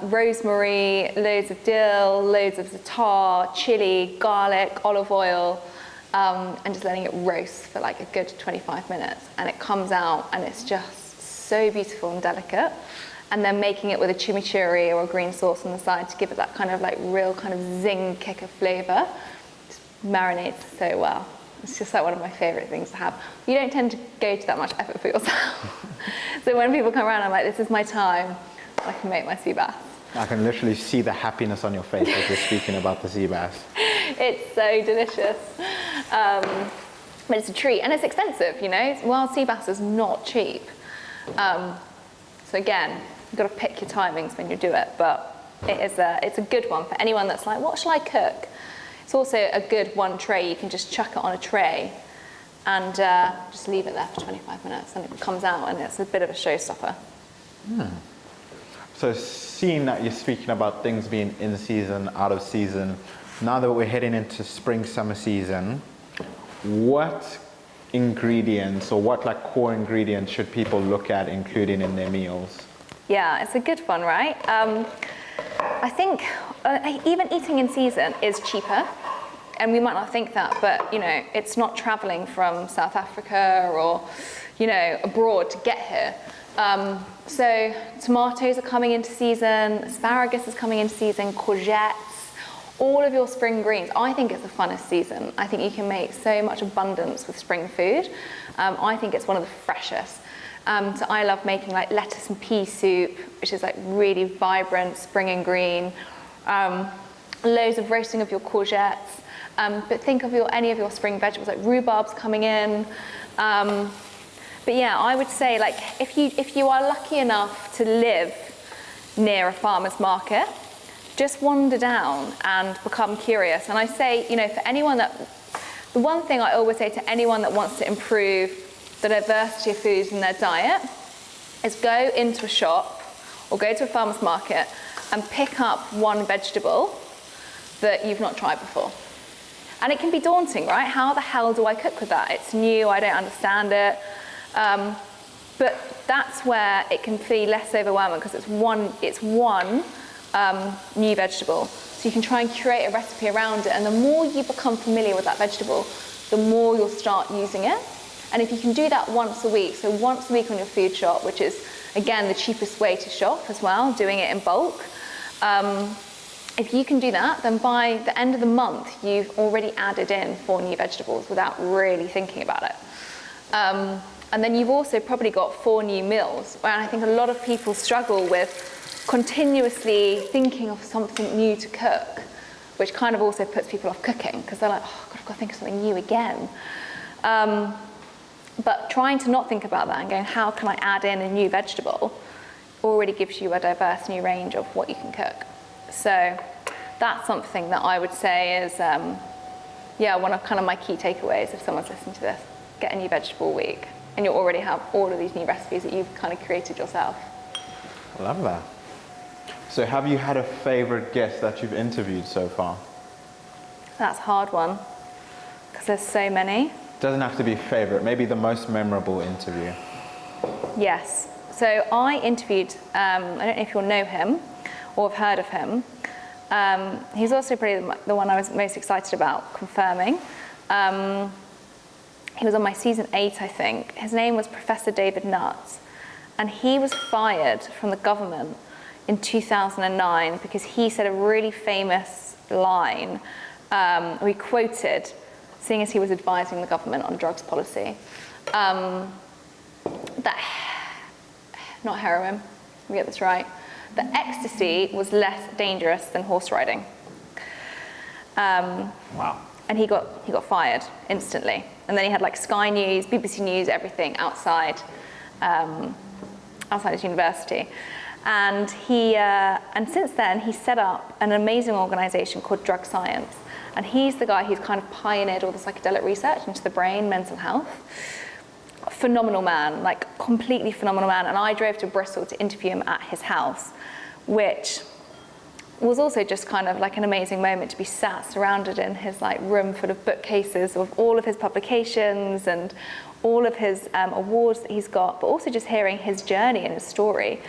rosemary, loads of dill, loads of za'atar, chili, garlic, olive oil, and just letting it roast for like a good 25 minutes. And it comes out and it's just so beautiful and delicate. And then making it with a chimichurri or a green sauce on the side to give it that kind of like real kind of zing kick of flavour. Just marinates so well. It's just like one of my favourite things to have. You don't tend to go to that much effort for yourself. So when people come around, I'm like, this is my time. I can make my sea bass. I can literally see the happiness on your face as you're speaking about the sea bass. It's so delicious. But it's a treat, and it's expensive, Wild sea bass is not cheap. So again, you've got to pick your timings when you do it, but it's a good one for anyone that's like, what shall I cook? It's also a good one tray. You can just chuck it on a tray and just leave it there for 25 minutes, and it comes out, and it's a bit of a showstopper. So seeing that you're speaking about things being in season, out of season, now that we're heading into spring, summer season, what ingredients or what like core ingredients should people look at including in their meals? Yeah, it's a good one, right? I think even eating in season is cheaper, and we might not think that, but it's not traveling from South Africa or abroad to get here. So tomatoes are coming into season, asparagus is coming into season, courgettes, all of your spring greens. I think it's the funnest season. I think you can make so much abundance with spring food. I think it's one of the freshest. So I love making like lettuce and pea soup, which is like really vibrant spring and green. Loads of roasting of your courgettes. But think of any of your spring vegetables, like rhubarb's coming in. But yeah, I would say like if you are lucky enough to live near a farmer's market, just wander down and become curious. And I say, for anyone the one thing I always say to anyone that wants to improve the diversity of foods in their diet is go into a shop or go to a farmer's market and pick up one vegetable that you've not tried before. And it can be daunting, right? How the hell do I cook with that? It's new, I don't understand it. But that's where it can feel less overwhelming because it's one new vegetable. So you can try and create a recipe around it, and the more you become familiar with that vegetable, the more you'll start using it. And if you can do that once a week, so once a week on your food shop, which is, again, the cheapest way to shop as well, doing it in bulk, if you can do that, then by the end of the month, you've already added in 4 new vegetables without really thinking about it. And then you've also probably got 4 new meals, where I think a lot of people struggle with continuously thinking of something new to cook, which kind of also puts people off cooking, because they're like, oh, God, I've got to think of something new again. But trying to not think about that and going, how can I add in a new vegetable, already gives you a diverse new range of what you can cook. So that's something that I would say is, one of kind of my key takeaways if someone's listening to this. Get a new vegetable week, and you'll already have all of these new recipes that you've kind of created yourself. I love that. So have you had a favorite guest that you've interviewed so far? That's a hard one, because there's so many. Doesn't have to be favorite, maybe the most memorable interview. Yes. So I interviewed, I don't know if you'll know him or have heard of him. He's also probably the one I was most excited about confirming. He was on my season 8, I think. His name was Professor David Nutt, and he was fired from the government in 2009 because he said a really famous line, we quoted, seeing as he was advising the government on drugs policy, that, not heroin, let me get this right, that ecstasy was less dangerous than horse riding. Wow. And he got fired instantly. And then he had like Sky News, BBC News, everything outside his university. And and since then, he's set up an amazing organization called Drug Science. And he's the guy who's kind of pioneered all the psychedelic research into the brain, mental health. Phenomenal man, like completely phenomenal man. And I drove to Bristol to interview him at his house, which was also just kind of like an amazing moment to be sat surrounded in his like room full of bookcases of all of his publications and all of his awards that he's got, but also just hearing his journey and his story.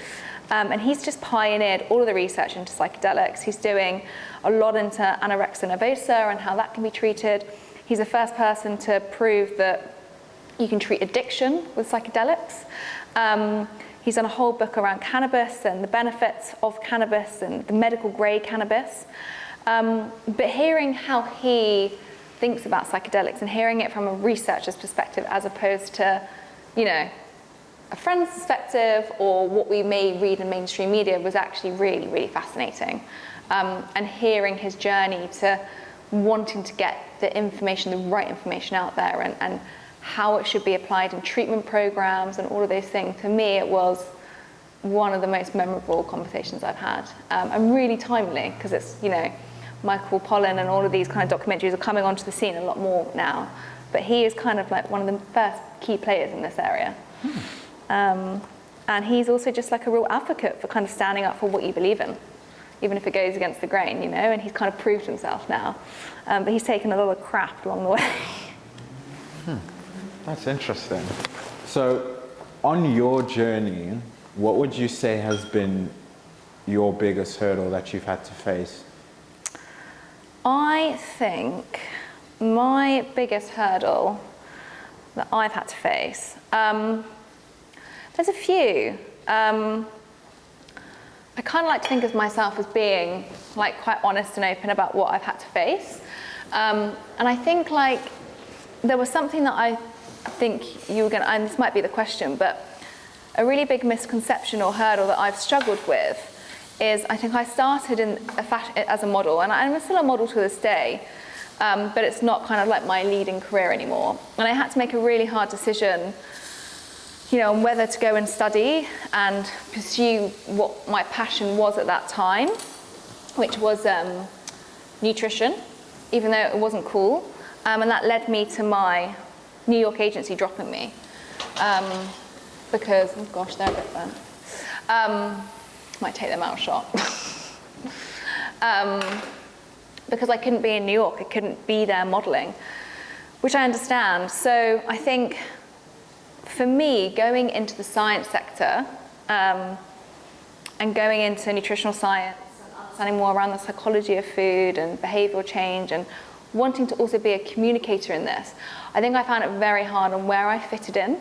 And he's just pioneered all of the research into psychedelics. He's doing a lot into anorexia nervosa and how that can be treated. He's the first person to prove that you can treat addiction with psychedelics. He's done a whole book around cannabis and the benefits of cannabis and the medical grade cannabis. But hearing how he thinks about psychedelics and hearing it from a researcher's perspective as opposed to, you know, a friend's perspective or what we may read in mainstream media was actually really, really fascinating. And hearing his journey to wanting to get the information, the right information out there and how it should be applied in treatment programs and all of those things. For me, it was one of the most memorable conversations I've had. And really timely, because it's, you know, Michael Pollan and all of these kind of documentaries are coming onto the scene a lot more now. But he is kind of like one of the first key players in this area. And he's also just like a real advocate for kind of standing up for what you believe in, even if it goes against the grain, you know, and he's kind of proved himself now. But he's taken a lot of crap along the way. That's interesting. So on your journey, what would you say has been your biggest hurdle that you've had to face? I think my biggest hurdle that I've had to face, there's a few. I kind of like to think of myself as being like quite honest and open about what I've had to face. And I think like there was something that I think you were going to, and this might be the question, but a really big misconception or hurdle that I've struggled with is I think I started in as a model, and I'm still a model to this day, but it's not kind of like my leading career anymore. And I had to make a really hard decision, you know, on whether to go and study and pursue what my passion was at that time, which was nutrition, even though it wasn't cool. And that led me to my New York agency dropping me because, oh gosh, they're a bit burnt. Might take them out of shot. Because I couldn't be in New York, I couldn't be there modeling, which I understand. So I think for me, going into the science sector and going into nutritional science and understanding more around the psychology of food and behavioral change and wanting to also be a communicator in this, I think I found it very hard on where I fitted in,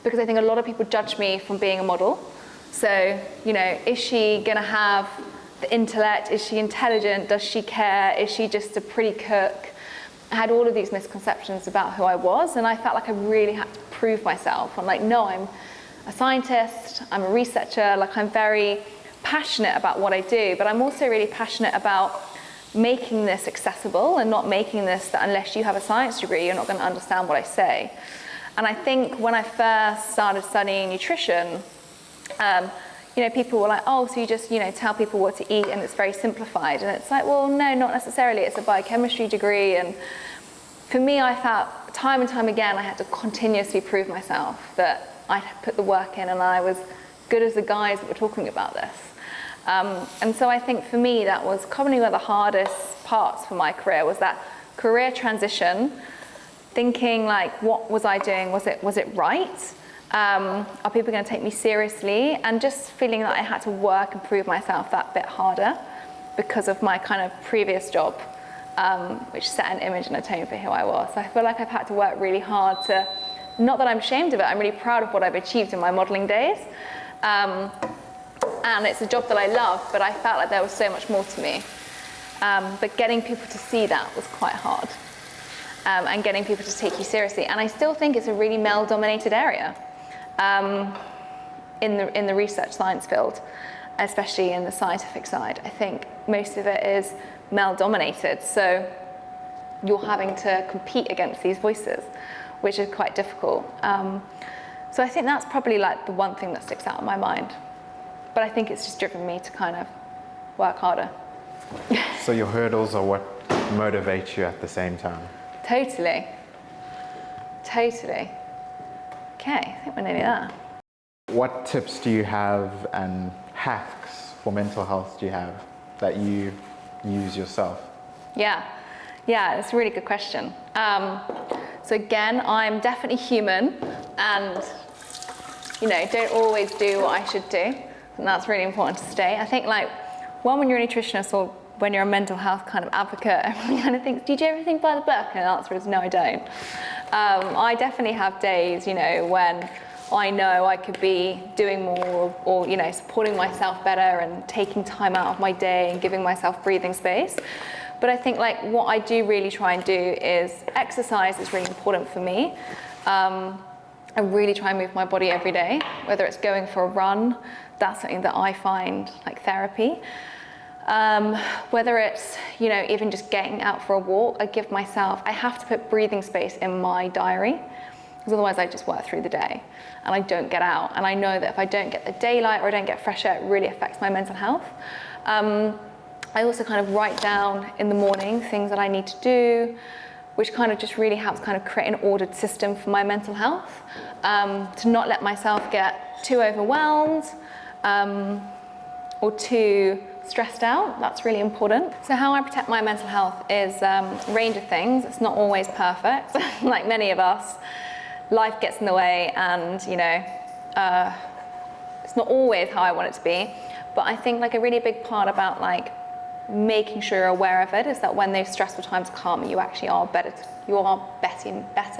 because I think a lot of people judge me from being a model. So, you know, is she gonna have the intellect? Is she intelligent? Does she care? Is she just a pretty cook? I had all of these misconceptions about who I was, and I felt like I really had to prove myself. I'm like, no, I'm a scientist, I'm a researcher, like I'm very passionate about what I do, but I'm also really passionate about making this accessible and not making this that unless you have a science degree, you're not going to understand what I say. And I think when I first started studying nutrition, you know, people were like, oh, so you just, you know, tell people what to eat and it's very simplified. And it's like, well, no, not necessarily. It's a biochemistry degree. And for me, I felt time and time again, I had to continuously prove myself that I had put the work in and I was good as the guys that were talking about this. And so I think for me, that was probably one of the hardest parts for my career, was that career transition, thinking like, what was I doing? Was it right? Are people going to take me seriously? And just feeling that I had to work and prove myself that bit harder because of my kind of previous job, which set an image and a tone for who I was. So I feel like I've had to work really hard to, not that I'm ashamed of it, I'm really proud of what I've achieved in my modeling days. And it's a job that I love, but I felt like there was so much more to me. But getting people to see that was quite hard. And getting people to take you seriously. And I still think it's a really male-dominated area in the research science field, especially in the scientific side. I think most of it is male-dominated. So you're having to compete against these voices, which is quite difficult. So I think that's probably like the one thing that sticks out in my mind. But I think it's just driven me to kind of work harder. So your hurdles are what motivate you at the same time? Totally. Okay, I think we're nearly there. What tips do you have and hacks for mental health do you have that you use yourself? Yeah, it's a really good question. So again, I'm definitely human and, don't always do what I should do. And that's really important to stay. I think when you're a nutritionist or when you're a mental health kind of advocate, everyone kind of thinks, do you do everything by the book? And the answer is no, I don't. I definitely have days, when I know I could be doing more or supporting myself better and taking time out of my day and giving myself breathing space. But I think what I do really try and do is exercise is really important for me. I really try and move my body every day, whether it's going for a run, that's something that I find like therapy. Whether it's, even just getting out for a walk, I have to put breathing space in my diary, because otherwise I just work through the day and I don't get out. And I know that if I don't get the daylight or I don't get fresh air, it really affects my mental health. I also kind of write down in the morning things that I need to do, which kind of just really helps kind of create an ordered system for my mental health, to not let myself get too overwhelmed or too stressed out. That's really important. So how I protect my mental health is a range of things. It's not always perfect. Like many of us, life gets in the way and, it's not always how I want it to be. But I think a really big part about making sure you're aware of it is that when those stressful times come, you actually are better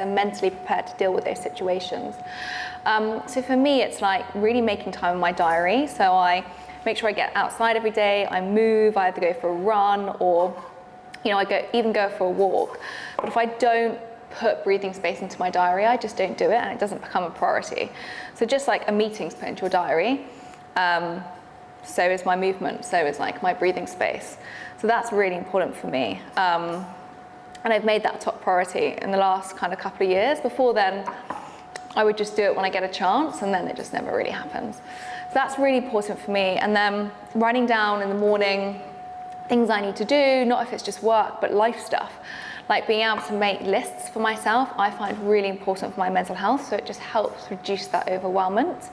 mentally prepared to deal with those situations. So for me, it's really making time in my diary. So I make sure I get outside every day, I move, I either go for a run or, I even go for a walk. But if I don't put breathing space into my diary, I just don't do it and it doesn't become a priority. So just like a meeting's put into your diary, so is my movement, so is my breathing space. So that's really important for me. And I've made that a top priority in the last kind of couple of years. Before then, I would just do it when I get a chance and then it just never really happens. So that's really important for me. And then writing down in the morning things I need to do, not if it's just work, but life stuff. Being able to make lists for myself, I find really important for my mental health. So it just helps reduce that overwhelmment.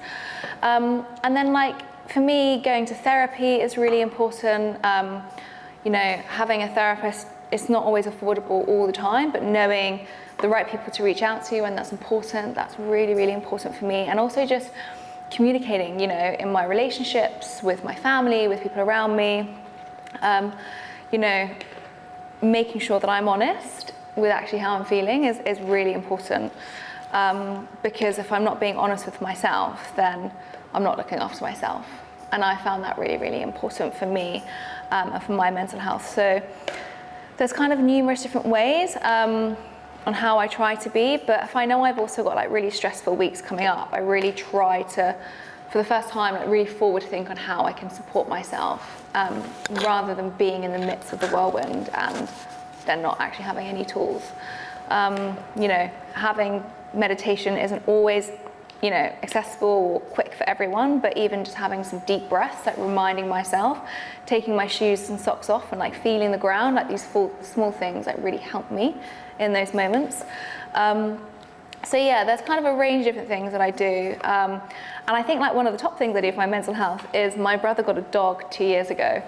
And then for me, going to therapy is really important. Having a therapist, it's not always affordable all the time, but knowing the right people to reach out to when that's important, that's really, really important for me. And also just communicating, in my relationships, with my family, with people around me, making sure that I'm honest with actually how I'm feeling is really important. Because if I'm not being honest with myself, then I'm not looking after myself. And I found that really, really important for me and for my mental health. So there's kind of numerous different ways on how I try to be, but if I know I've also got really stressful weeks coming up, I really try to, for the first time, really forward think on how I can support myself rather than being in the midst of the whirlwind and then not actually having any tools. Having meditation isn't always accessible or quick for everyone, but even just having some deep breaths, reminding myself, taking my shoes and socks off and feeling the ground, these small things that really help me in those moments. So yeah, there's kind of a range of different things that I do. And I think one of the top things I do for my mental health is my brother got a dog 2 years ago,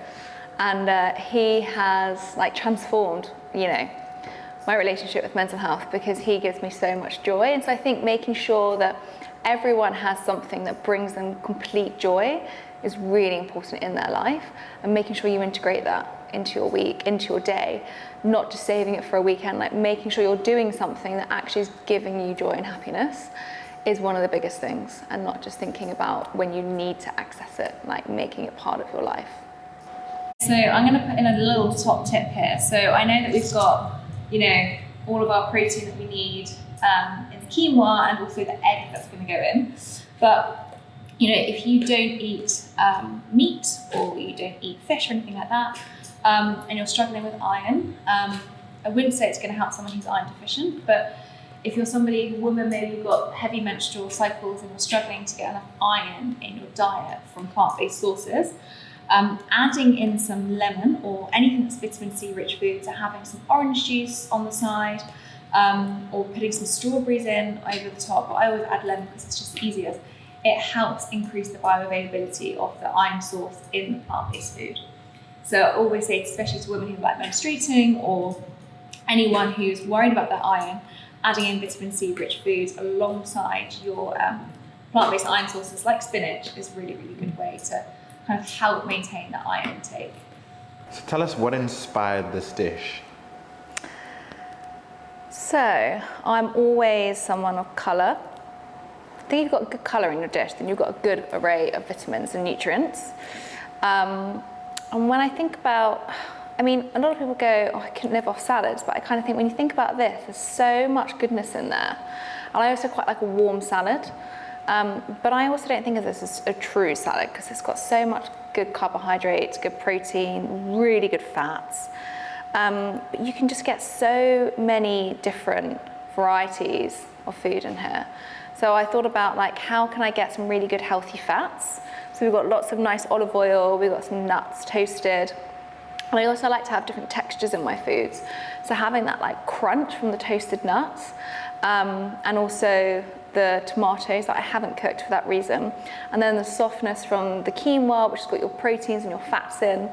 and he has transformed, my relationship with mental health because he gives me so much joy. And so I think making sure that everyone has something that brings them complete joy is really important in their life, and making sure you integrate that into your week, into your day, not just saving it for a weekend, making sure you're doing something that actually is giving you joy and happiness is one of the biggest things, and not just thinking about when you need to access it, making it part of your life. So I'm going to put in a little top tip here. So I know that we've got, all of our protein that we need in the quinoa and also the egg that's going to go in. But, if you don't eat meat or you don't eat fish or anything like that, and you're struggling with iron, I wouldn't say it's going to help someone who's iron deficient, but If you're somebody, a woman, maybe you've got heavy menstrual cycles and you're struggling to get enough iron in your diet from plant-based sources, adding in some lemon or anything that's vitamin C rich food, so having some orange juice on the side, or putting some strawberries in over the top. But I always add lemon because it's just the easiest. It helps increase the bioavailability of the iron source in the plant-based food. So I always say, especially to women who are like menstruating or anyone who's worried about their iron, adding in vitamin C rich foods alongside your plant-based iron sources like spinach is really, really good way to kind of help maintain that iron intake. So tell us what inspired this dish. So I'm always someone of colour. I think if you've got good colour in your dish, then you've got a good array of vitamins and nutrients. And when I think about, I mean, a lot of people go, oh, I couldn't live off salads, but I kind of think when you think about this, there's so much goodness in there. And I also quite like a warm salad. But I also don't think of this as a true salad because it's got so much good carbohydrates, good protein, really good fats. But you can just get so many different varieties of food in here. So I thought about like, how can I get some really good healthy fats? So we've got lots of nice olive oil, we've got some nuts toasted. And I also like to have different textures in my foods. So having that like crunch from the toasted nuts, and also the tomatoes that I haven't cooked for that reason. And then the softness from the quinoa, which has got your proteins and your fats in.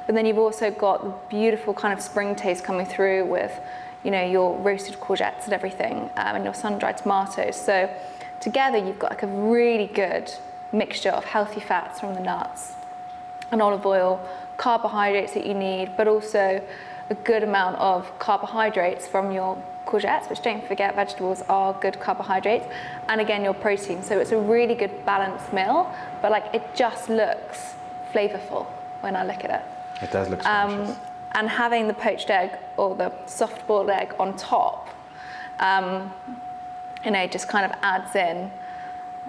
But then you've also got the beautiful kind of spring taste coming through with, you know, your roasted courgettes and everything, and your sun-dried tomatoes. So together you've got like a really good mixture of healthy fats from the nuts and olive oil, carbohydrates that you need, but also a good amount of carbohydrates from your courgettes, which, don't forget, vegetables are good carbohydrates, and again your protein. So it's a really good balanced meal, but like it just looks flavorful when I look at it. It does look scrumptious. And having the poached egg or the soft boiled egg on top, you know, just kind of adds in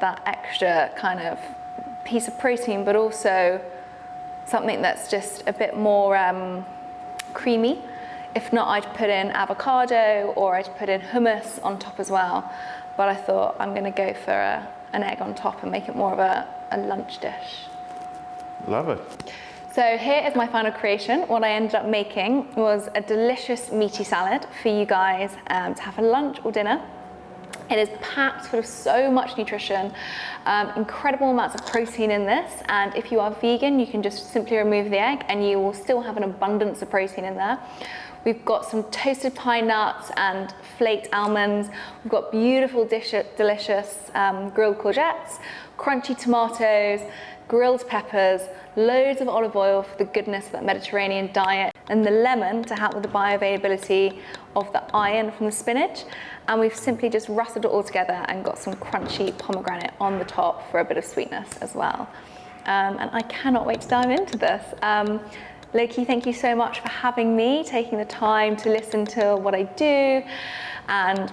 that extra kind of piece of protein, but also something that's just a bit more creamy. If not, I'd put in avocado or I'd put in hummus on top as well. But I thought I'm going to go for an egg on top and make it more of a lunch dish. Love it. So here is my final creation. What I ended up making was a delicious meaty salad for you guys to have for lunch or dinner. It is packed full of so much nutrition, incredible amounts of protein in this, and if you are vegan, you can just simply remove the egg and you will still have an abundance of protein in there. We've got some toasted pine nuts and flaked almonds. We've got beautiful, delicious grilled courgettes, crunchy tomatoes, grilled peppers, loads of olive oil for the goodness of that Mediterranean diet, and the lemon to help with the bioavailability of the iron from the spinach. And we've simply just rustled it all together and got some crunchy pomegranate on the top for a bit of sweetness as well. And I cannot wait to dive into this. Loki, thank you so much for having me, taking the time to listen to what I do and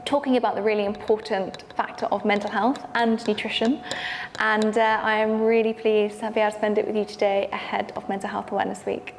talking about the really important factor of mental health and nutrition. And I am really pleased to be able to spend it with you today ahead of Mental Health Awareness Week.